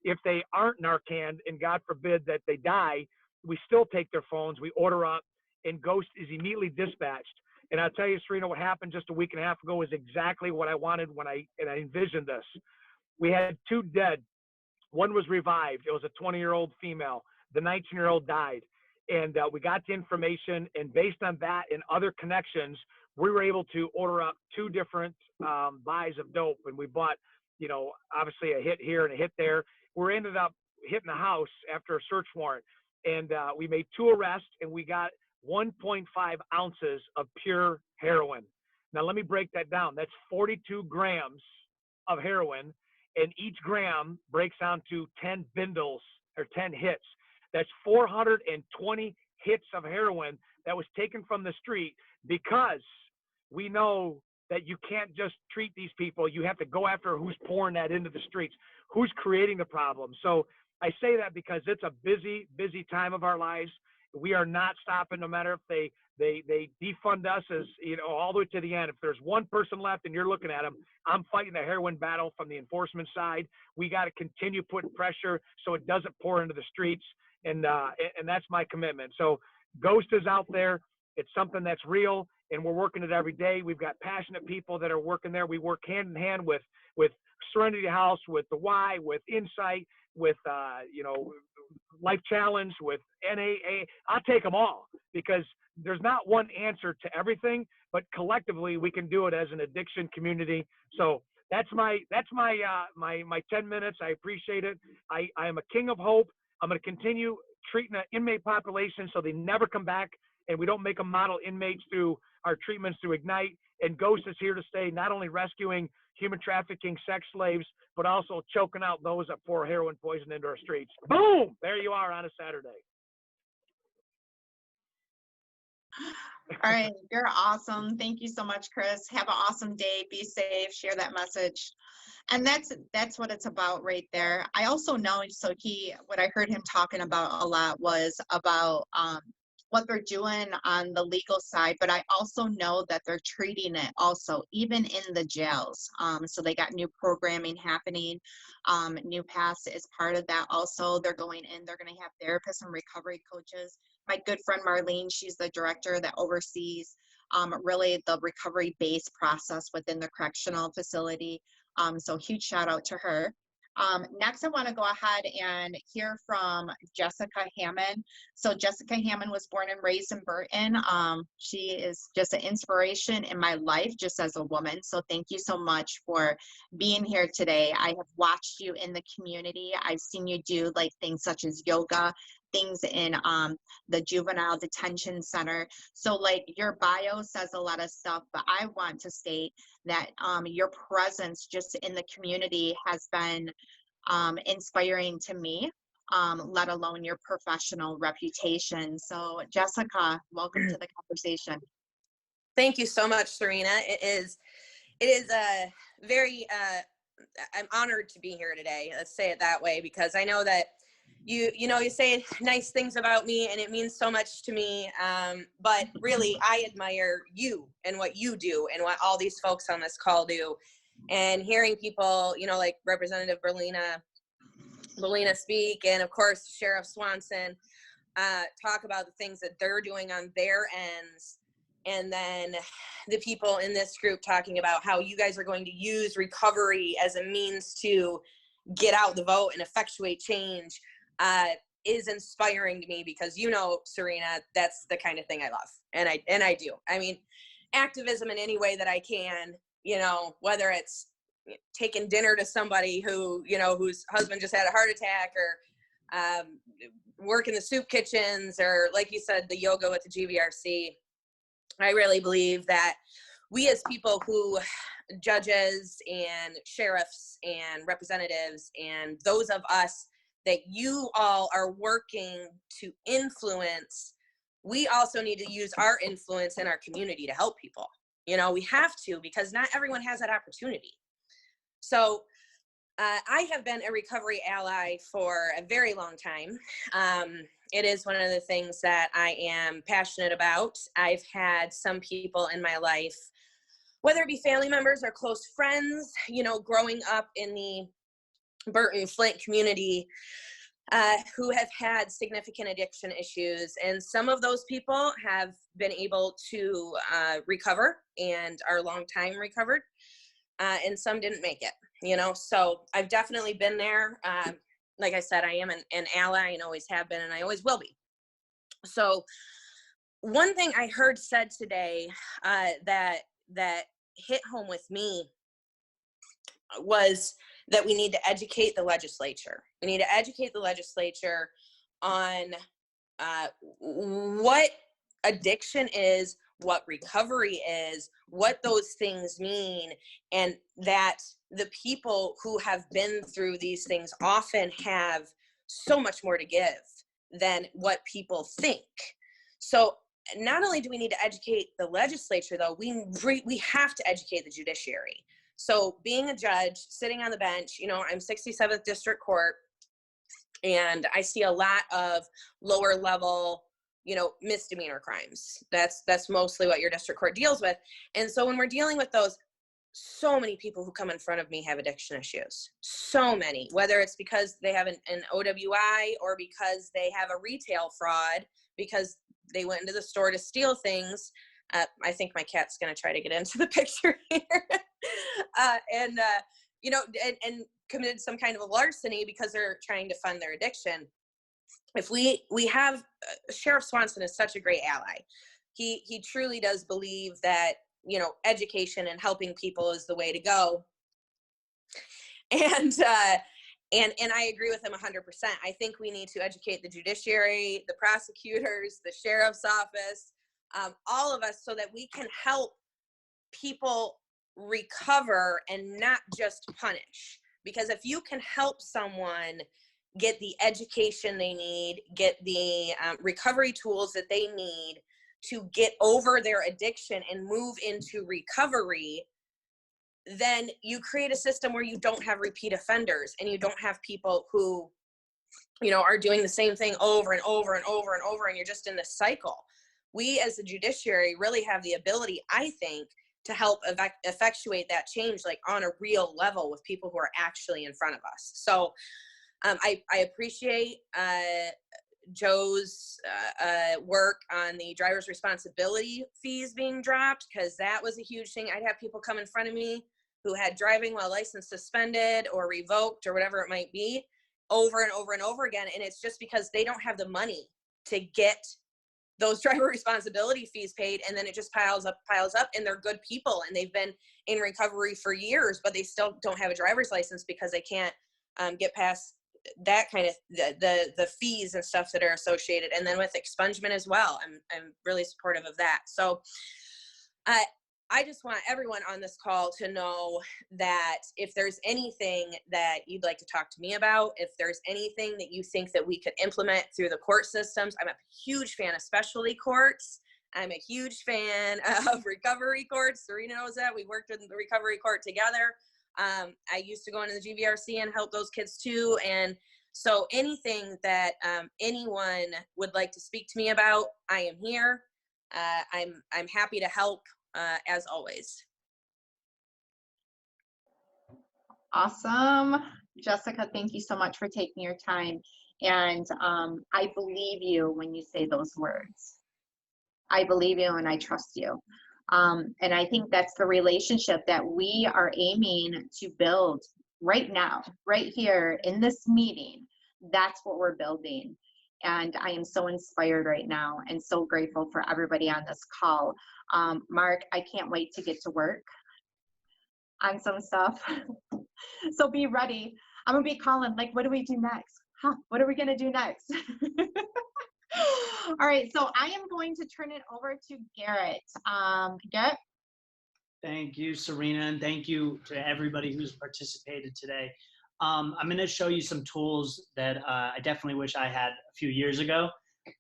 If they aren't Narcan, and God forbid that they die, we still take their phones, we order up, and Ghost is immediately dispatched. And I'll tell you, Serena, what happened just a week and a half ago is exactly what I wanted when I envisioned this. We had 2 dead. One was revived. It was a 20-year-old female. The 19-year-old died. And we got the information, and based on that and other connections, we were able to order up 2 different buys of dope. And we bought, you know, obviously a hit here and a hit there. We ended up hitting the house after a search warrant. And we made 2 arrests, and we got 1.5 ounces of pure heroin. Now, let me break that down. That's 42 grams of heroin, and each gram breaks down to 10 bindles or 10 hits. That's 420 hits of heroin that was taken from the street, because we know that you can't just treat these people. You have to go after who's pouring that into the streets, who's creating the problem. So I say that because it's a busy, busy time of our lives. We are not stopping, no matter if they defund us, as all the way to the end. If there's one person left and you're looking at them, I'm fighting the heroin battle from the enforcement side. We got to continue putting pressure so it doesn't pour into the streets, and that's my commitment. So Ghost is out there. It's something that's real, and we're working it every day. We've got passionate people that are working there. We work hand in hand with Serenity House, with the Y, with Insight, with Life Challenge, with NAA. I'll take them all, because there's not one answer to everything, but collectively we can do it as an addiction community. So that's my 10 minutes. I appreciate it. I am a king of hope. I'm going to continue treating the inmate population so they never come back, and we don't make them model inmates through our treatments through Ignite. And Ghost is here to stay, not only rescuing human trafficking sex slaves, but also choking out those that pour heroin poison into our streets. Boom! There you are on a Saturday. All right, you're awesome. Thank you so much, Chris. Have an awesome day. Be safe. Share that message. And that's what it's about right there. I also know, so what I heard him talking about a lot was about what they're doing on the legal side, but I also know that they're treating it also, even in the jails. So they got new programming happening. New Pass is part of that also. They're going in, they're going to have therapists and recovery coaches. My good friend Marlene, she's the director that oversees really the recovery-based process within the correctional facility. So huge shout out to her. Next, I want to go ahead and hear from Jessica Hammond. So Jessica Hammond was born and raised in Burton. She is just an inspiration in my life, just as a woman. So thank you so much for being here today. I have watched you in the community. I've seen you do like things such as yoga, things in the juvenile detention center. So like your bio says a lot of stuff, but I want to state that your presence just in the community has been inspiring to me, let alone your professional reputation. So Jessica, welcome to the conversation. Thank you so much, Serena. It is a very, I'm honored to be here today. Let's say it that way, because I know that you say nice things about me and it means so much to me. But really, I admire you and what you do and what all these folks on this call do. And hearing people, like Representative Berlina speak, and of course, Sheriff Swanson, talk about the things that they're doing on their ends. And then the people in this group talking about how you guys are going to use recovery as a means to get out the vote and effectuate change, is inspiring to me, because Serena, that's the kind of thing I love. And I do. I mean, activism in any way that I can, whether it's taking dinner to somebody who, whose husband just had a heart attack, or work in the soup kitchens, or like you said, the yoga with the GVRC. I really believe that we as people who, judges and sheriffs and representatives, and those of us that you all are working to influence, we also need to use our influence in our community to help people. We have to, because not everyone has that opportunity. So I have been a recovery ally for a very long time. It is one of the things that I am passionate about. I've had some people in my life, whether it be family members or close friends, growing up in the Burton Flint community, who have had significant addiction issues. And some of those people have been able to recover and are long time recovered, and some didn't make it, so I've definitely been there. Like I said, I am an ally and always have been, and I always will be. So one thing I heard said today that hit home with me was that we need to educate the legislature. We need to educate the legislature on what addiction is, what recovery is, what those things mean, and that the people who have been through these things often have so much more to give than what people think. So not only do we need to educate the legislature, though, we have to educate the judiciary. So being a judge, sitting on the bench, I'm 67th District Court, and I see a lot of lower level, misdemeanor crimes. That's mostly what your district court deals with. And so when we're dealing with those, so many people who come in front of me have addiction issues. So many, whether it's because they have an OWI or because they have a retail fraud, because they went into the store to steal things. I think my cat's going to try to get into the picture here. And committed some kind of a larceny because they're trying to fund their addiction. If we have, Sheriff Swanson is such a great ally. He truly does believe that, education and helping people is the way to go. And I agree with him 100%. I think we need to educate the judiciary, the prosecutors, the sheriff's office, all of us, so that we can help people recover and not just punish. Because if you can help someone get the education they need, get the recovery tools that they need to get over their addiction and move into recovery, then you create a system where you don't have repeat offenders and you don't have people who, are doing the same thing over and over and over and over, and you're just in this cycle. We as the judiciary really have the ability, I think, to help effectuate that change, like on a real level with people who are actually in front of us. So I appreciate Joe's work on the driver's responsibility fees being dropped, because that was a huge thing. I'd have people come in front of me who had driving while license suspended or revoked or whatever it might be over and over and over again. And it's just because they don't have the money to get those driver responsibility fees paid, and then it just piles up, and they're good people and they've been in recovery for years, but they still don't have a driver's license because they can't get past that kind of the fees and stuff that are associated. And then with expungement as well, I'm really supportive of that. So I just want everyone on this call to know that if there's anything that you'd like to talk to me about, if there's anything that you think that we could implement through the court systems, I'm a huge fan of specialty courts. I'm a huge fan of recovery courts. Serena knows that. We worked in the recovery court together. I used to go into the GVRC and help those kids too. And so anything that anyone would like to speak to me about, I am here. I'm happy to help. As always. Awesome. Jessica, thank you so much for taking your time. And I believe you when you say those words. I believe you and I trust you. And I think that's the relationship that we are aiming to build right now, right here in this meeting. That's what we're building. And I am so inspired right now and so grateful for everybody on this call. Mark, I can't wait to get to work on some stuff. So be ready. I'm gonna be calling, like, what do we do next? What are we gonna do next? All right, so I am going to turn it over to Garrett. Garrett? Thank you, Serena, and thank you to everybody who's participated today. I'm going to show you some tools that I definitely wish I had a few years ago.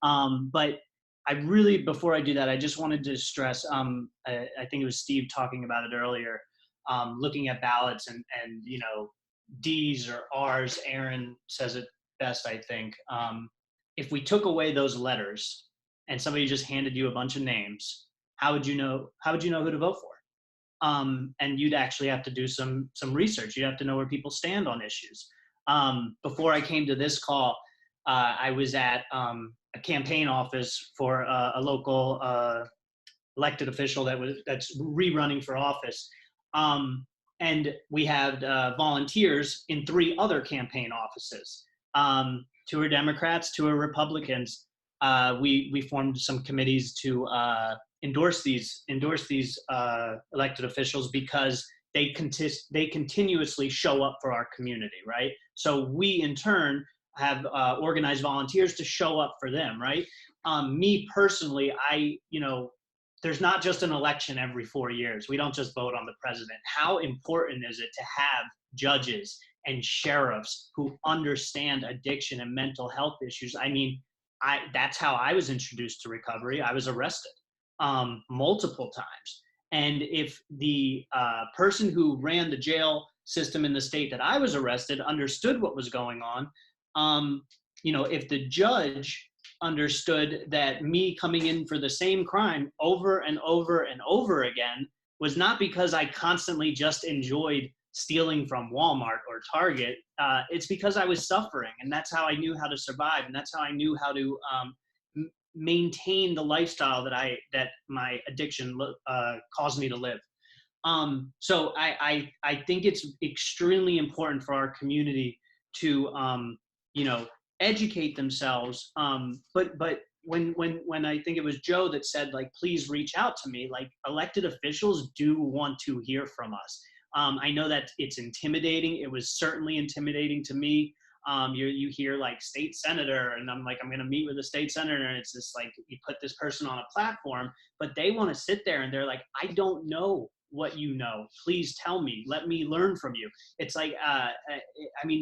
But I really, before I do that, I just wanted to stress, I think it was Steve talking about it earlier, looking at ballots and D's or R's. Aaron says it best, I think. If we took away those letters and somebody just handed you a bunch of names, how would you know who to vote for? And you'd actually have to do some research. You'd have to know where people stand on issues. Before I came to this call, I was at a campaign office for a local elected official that's rerunning for office. And we had volunteers in 3 other campaign offices. 2 are Democrats, 2 are Republicans. We formed some committees to endorse these elected officials because they continuously show up for our community, right? So we in turn have organized volunteers to show up for them, right? Me personally, there's not just an election every 4 years. We don't just vote on the president. How important is it to have judges and sheriffs who understand addiction and mental health issues? I mean, that's how I was introduced to recovery. I was arrested multiple times. And if the person who ran the jail system in the state that I was arrested understood what was going on, if the judge understood that me coming in for the same crime over and over and over again was not because I constantly just enjoyed stealing from Walmart or Target, it's because I was suffering, and that's how I knew how to survive, and that's how I knew how to maintain the lifestyle that my addiction caused me to live. So I think it's extremely important for our community to educate themselves. But when I think it was Joe that said, like, please reach out to me, like, elected officials do want to hear from us. I know that it's intimidating. It was certainly intimidating to me. You hear like state senator, and I'm like, I'm going to meet with a state senator, and it's just like, you put this person on a platform, but they want to sit there and they're like, I don't know what you know. Please tell me. Let me learn from you. It's like,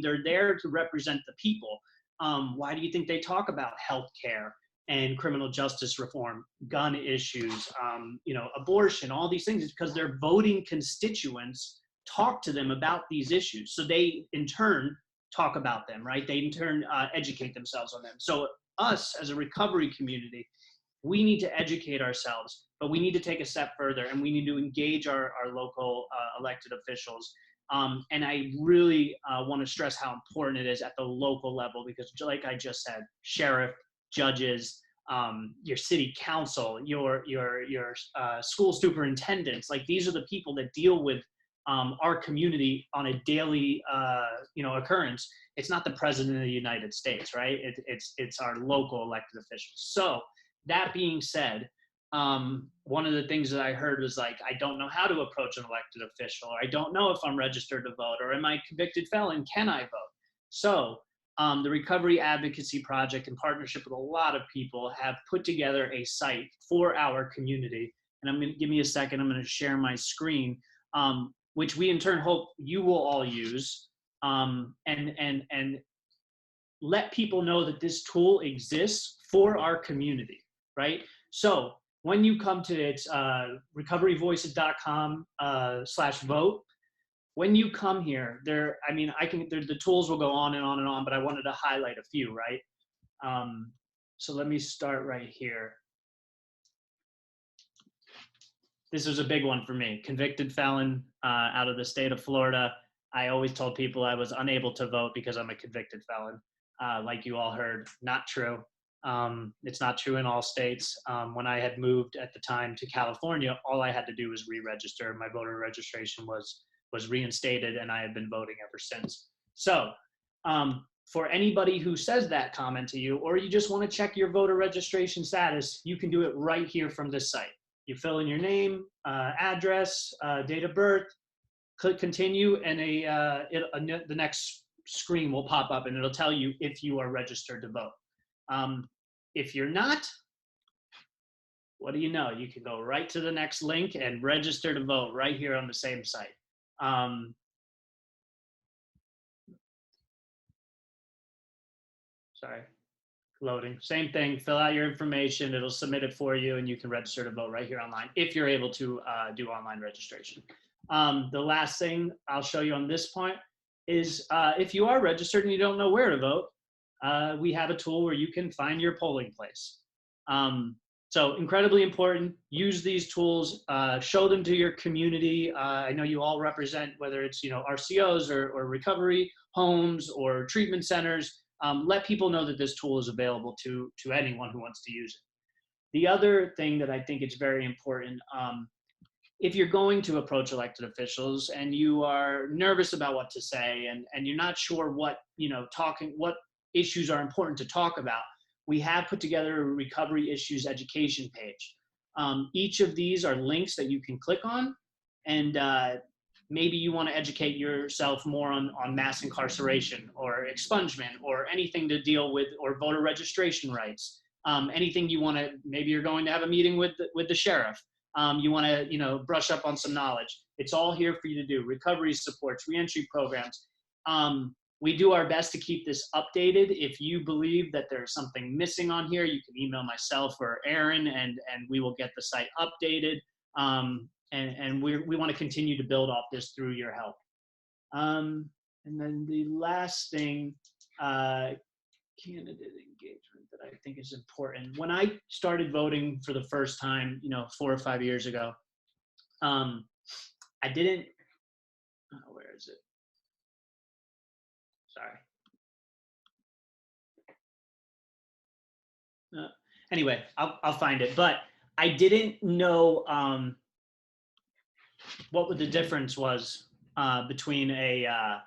they're there to represent the people. Why do you think they talk about healthcare and criminal justice reform, gun issues, abortion, all these things? It's because their voting constituents talk to them about these issues. So they, in turn, talk about them, right? They, in turn, educate themselves on them. So us, as a recovery community, we need to educate ourselves, but we need to take a step further, and we need to engage our local elected officials. And I really want to stress how important it is at the local level, because like I just said, sheriff, judges, your city council, your school superintendents, like, these are the people that deal with our community on a daily occurrence. It's not the president of the United States, right? It's our local elected officials. So that being said, one of the things that I heard was like, I don't know how to approach an elected official, or I don't know if I'm registered to vote, or am I a convicted felon? Can I vote? So the Recovery Advocacy Project, in partnership with a lot of people, have put together a site for our community. And I'm going to give me a second. I'm going to share my screen, which we in turn hope you will all use, and let people know that this tool exists for our community, right? So when you come to it, recoveryvoices.com/vote. When you come here, the tools will go on and on and on, but I wanted to highlight a few, right? So let me start right here. This was a big one for me. Convicted felon out of the state of Florida. I always told people I was unable to vote because I'm a convicted felon. Like you all heard, not true. It's not true in all states. When I had moved at the time to California, all I had to do was re-register. My voter registration was reinstated, and I have been voting ever since. So for anybody who says that comment to you, or you just want to check your voter registration status, you can do it right here from this site. You fill in your name, address, date of birth, click continue, and the next screen will pop up, and it'll tell you if you are registered to vote. If you're not, what do you know? You can go right to the next link and register to vote right here on the same site. Sorry, loading. Same thing, fill out your information, it'll submit it for you, and you can register to vote right here online if you're able to do online registration. The last thing I'll show you on this point is if you are registered and you don't know where to vote, we have a tool where you can find your polling place. So incredibly important. Use these tools, show them to your community. I know you all represent, whether it's RCOs or recovery homes or treatment centers. Let people know that this tool is available to anyone who wants to use it. The other thing that I think is very important, if you're going to approach elected officials and you are nervous about what to say, and you're not sure what issues are important to talk about, we have put together a recovery issues education page. Each of these are links that you can click on, and maybe you want to educate yourself more on mass incarceration or expungement or anything to deal with, or voter registration rights. Anything you want to, maybe you're going to have a meeting with the sheriff. You want to brush up on some knowledge. It's all here for you to do. Recovery supports, reentry programs. we do our best to keep this updated. If you believe that there's something missing on here, you can email myself or Aaron, and we will get the site updated. And we want to continue to build off this through your help. And then the last thing, candidate engagement that I think is important. When I started voting for the first time, 4 or 5 years ago, I didn't, where is it? Sorry. Anyway, I'll find it. But I didn't know what the difference was between a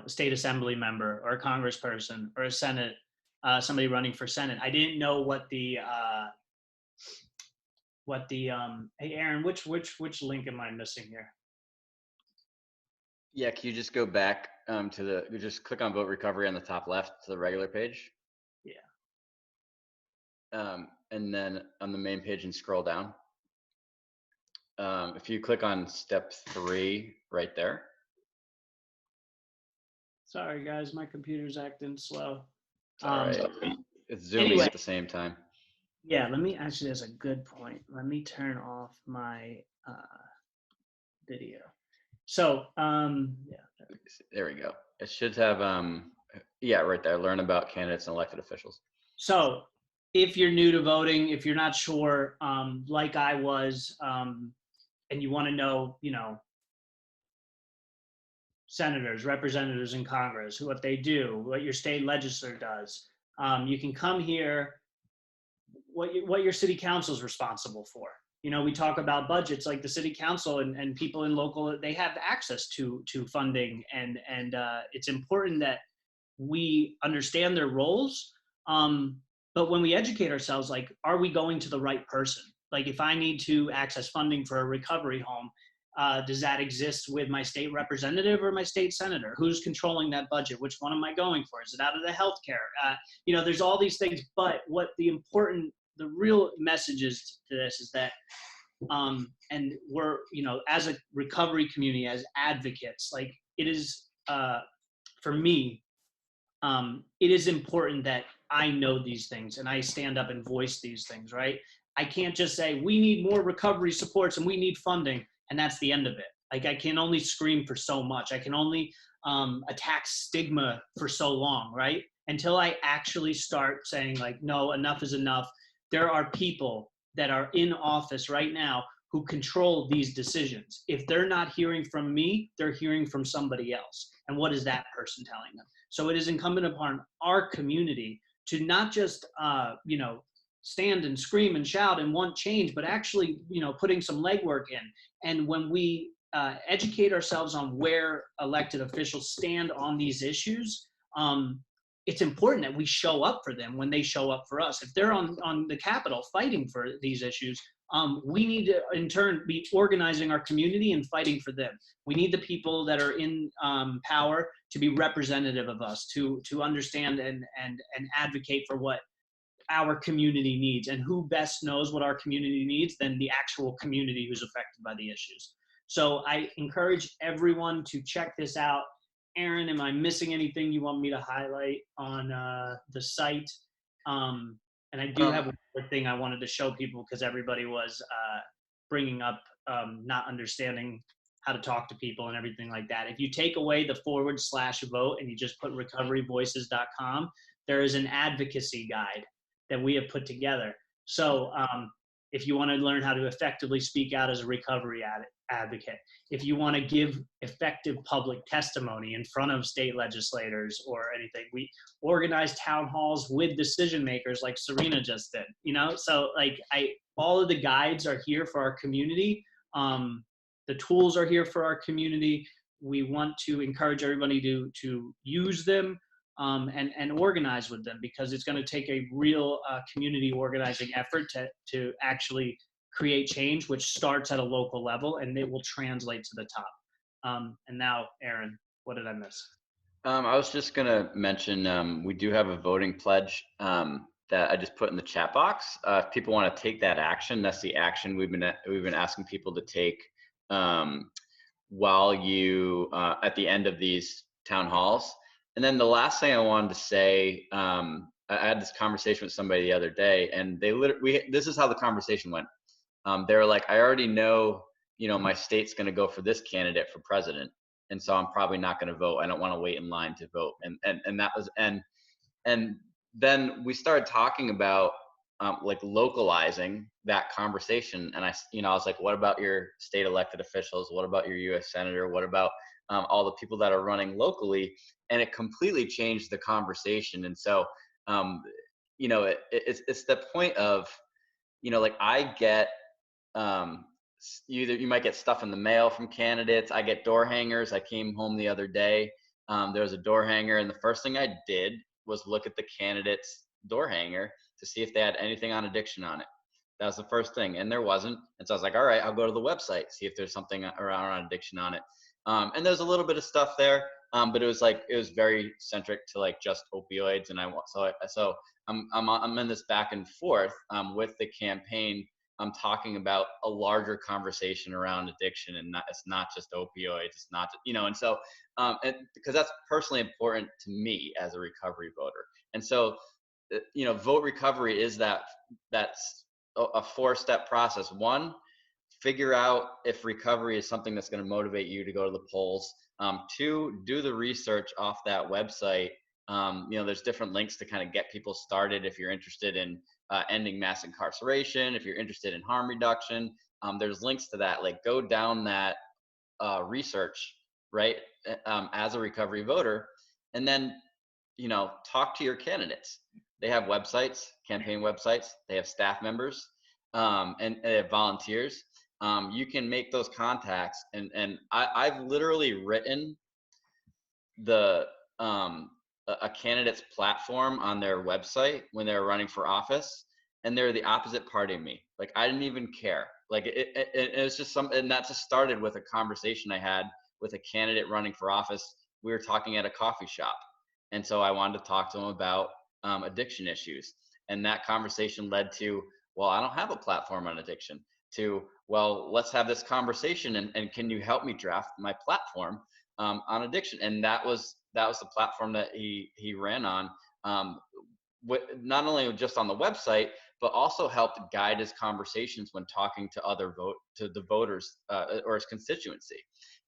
state assembly member or a congressperson or a Senate, somebody running for Senate. I didn't know what the hey Aaron, which link am I missing here? Yeah, can you just go back just click on vote recovery on the top left to the regular page? Yeah. And then on the main page and scroll down. If you click on step 3 right there. Sorry guys, my computer's acting slow. All right. It's zooming at the same time. Yeah, actually, that's a good point. Let me turn off my video. So, yeah. There we go. It should have, yeah, right there. Learn about candidates and elected officials. So if you're new to voting, if you're not sure, like I was, and you want to know, senators, representatives in Congress, what they do, what your state legislature does, you can come here, what your city council is responsible for. We talk about budgets, like the city council and people in local, they have access to funding, and it's important that we understand their roles. But when we educate ourselves, like, are we going to the right person? Like, if I need to access funding for a recovery home, does that exist with my state representative or my state senator? Who's controlling that budget? Which one am I going for? Is it out of the healthcare? There's all these things, but the real messages to this is that, and we're, as a recovery community, as advocates, like, it is, for me, it is important that I know these things and I stand up and voice these things, right? I can't just say, we need more recovery supports and we need funding, and that's the end of it. Like, I can only scream for so much. I can only attack stigma for so long, right? Until I actually start saying, like, no, enough is enough. There are people that are in office right now who control these decisions. If they're not hearing from me, they're hearing from somebody else. And what is that person telling them? So it is incumbent upon our community to not just, stand and scream and shout and want change, but actually, putting some legwork in. And when we educate ourselves on where elected officials stand on these issues, it's important that we show up for them when they show up for us. If they're on the Capitol fighting for these issues, we need to, in turn, be organizing our community and fighting for them. We need the people that are in power to be representative of us, to understand and advocate for what our community needs. And who best knows what our community needs than the actual community who's affected by the issues. So I encourage everyone to check this out. Aaron, am I missing anything you want me to highlight on the site? And I do have one more thing I wanted to show people, because everybody was bringing up not understanding how to talk to people and everything like that. If you take away the /vote and you just put recoveryvoices.com, there is an advocacy guide that we have put together. So if you want to learn how to effectively speak out as a recovery advocate, if you want to give effective public testimony in front of state legislators or anything, we organize town halls with decision makers like Serena just did, So like all of the guides are here for our community. The tools are here for our community. We want to encourage everybody to use them and organize with them, because it's going to take a real community organizing effort to actually create change, which starts at a local level, and it will translate to the top. And now, Aaron, what did I miss? I was just going to mention, we do have a voting pledge that I just put in the chat box. If people want to take that action, that's the action we've been asking people to take while you, at the end of these town halls. And then the last thing I wanted to say, I had this conversation with somebody the other day, and this is how the conversation went. They were like, I already know, my state's going to go for this candidate for president, and so I'm probably not going to vote. I don't want to wait in line to vote. And that was, and then we started talking about like localizing that conversation. And I was like, what about your state elected officials? What about your U.S. senator? What about all the people that are running locally? And it completely changed the conversation. And so, it's the point of, like I get, you might get stuff in the mail from candidates. I get door hangers. I came home the other day. There was a door hanger, and the first thing I did was look at the candidate's door hanger to see if they had anything on addiction on it. That was the first thing, and there wasn't. And so I was like, all right, I'll go to the website, see if there's something around addiction on it. And there's a little bit of stuff there, but it was very centric to like just opioids. And so I'm in this back and forth with the campaign. I'm talking about a larger conversation around addiction, and it's not just opioids. It's not, and so, because that's personally important to me as a recovery voter. And so, vote recovery is that's a 4-step process. 1, figure out if recovery is something that's going to motivate you to go to the polls. 2, do the research off that website. There's different links to kind of get people started if you're interested in ending mass incarceration, if you're interested in harm reduction. There's links to that. Like, go down that research, right, as a recovery voter, and then talk to your candidates. They have websites, campaign websites. They have staff members, and they have volunteers. You can make those contacts, and I've literally written a candidate's platform on their website when they're running for office, and they're the opposite party of me. Like, I didn't even care. Like, it's just and that just started with a conversation I had with a candidate running for office. We were talking at a coffee shop, and so I wanted to talk to him about addiction issues. And that conversation led to, well, I don't have a platform on addiction, to, well, let's have this conversation, and can you help me draft my platform on addiction? And that was the platform that he ran on, not only just on the website, but also helped guide his conversations when talking to the voters or his constituency.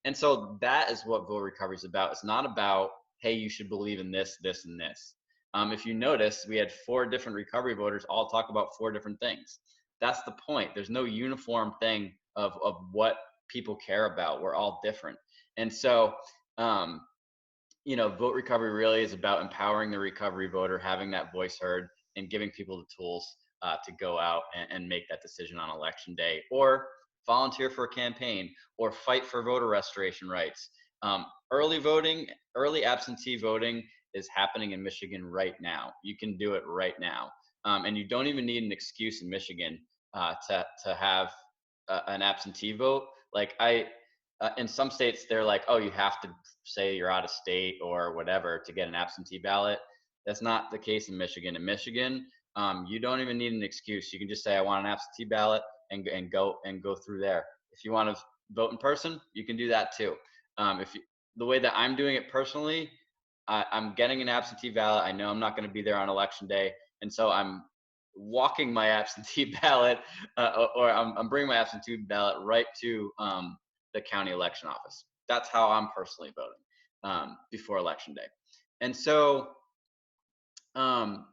And so that is what vote recovery is about. It's not about, hey, you should believe in this, this, and this. If you notice, we had 4 different recovery voters all talk about 4 different things. That's the point. There's no uniform thing of what people care about. We're all different. And so, vote recovery really is about empowering the recovery voter, having that voice heard, and giving people the tools to go out and make that decision on election day, or volunteer for a campaign, or fight for voter restoration rights. Early absentee voting is happening in Michigan right now. You can do it right now. And you don't even need an excuse in Michigan to have an absentee vote. Like, in some states, they're like, oh, you have to say you're out of state or whatever to get an absentee ballot. That's not the case in Michigan. In Michigan, you don't even need an excuse. You can just say, I want an absentee ballot, and go through there. If you want to vote in person, you can do that too. The way that I'm doing it personally, I'm getting an absentee ballot. I know I'm not going to be there on election day, and so I'm walking my absentee ballot, or I'm bringing my absentee ballot right to the county election office. That's how I'm personally voting before election day. And so, plan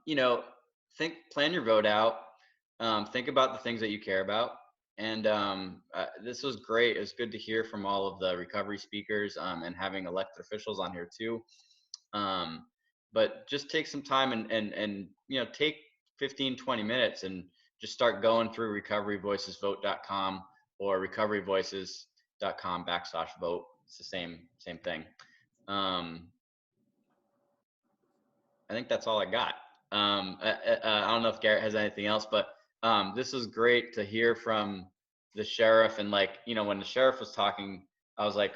your vote out. Think about the things that you care about. And this was great. It was good to hear from all of the recovery speakers, and having elected officials on here too. But just take some time and take 15-20 minutes and just start going through recoveryvoicesvote.com or recoveryvoices.com/vote. It's the same thing. I think that's all I got. I don't know if Garrett has anything else, but this was great to hear from the sheriff. And when the sheriff was talking, I was like,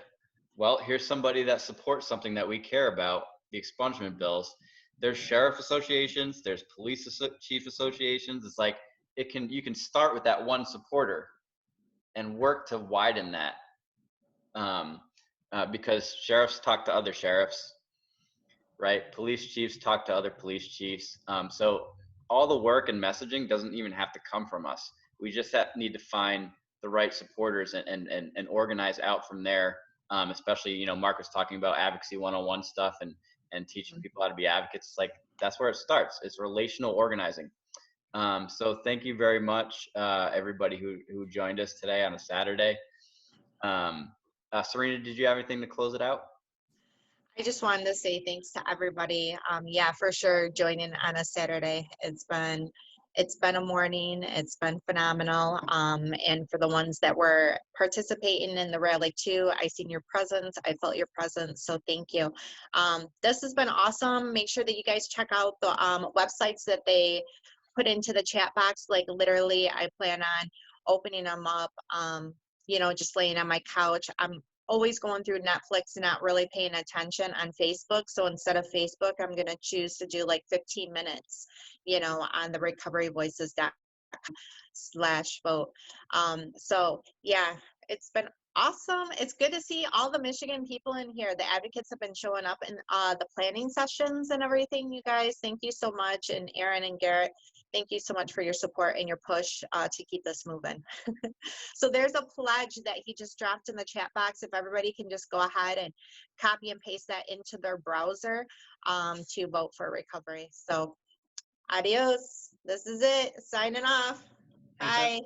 well, here's somebody that supports something that we care about, the expungement bills. There's sheriff associations, there's police chief associations. It's like, you can start with that one supporter and work to widen that, because sheriffs talk to other sheriffs, right? Police chiefs talk to other police chiefs. So all the work and messaging doesn't even have to come from us. We just need to find the right supporters and organize out from there. Especially, you know, Mark was talking about advocacy 101 stuff and teaching people how to be advocates. It's like, that's where it starts. It's relational organizing. So thank you very much, everybody who joined us today on a Saturday. Serena, did you have anything to close it out? I just wanted to say thanks to everybody. Yeah, for sure, joining on a Saturday. It's been a morning. It's been phenomenal. And for the ones that were participating in the rally too, I seen your presence. I felt your presence. So thank you. This has been awesome. Make sure that you guys check out the websites that they put into the chat box. Like literally, I plan on opening them up. You know, just laying on my couch. I'm always going through Netflix and not really paying attention on Facebook. So instead of Facebook, I'm going to choose to do like 15 minutes, you know, on the recoveryvoices.com/vote. So yeah, it's been awesome. It's good to see all the Michigan people in here. The advocates have been showing up in the planning sessions and everything, you guys. Thank you so much. And Aaron and Garrett, thank you so much for your support and your push to keep this moving. So there's a pledge that he just dropped in the chat box. If everybody can just go ahead and copy and paste that into their browser to vote for recovery. So adios. This is it. Signing off. Bye.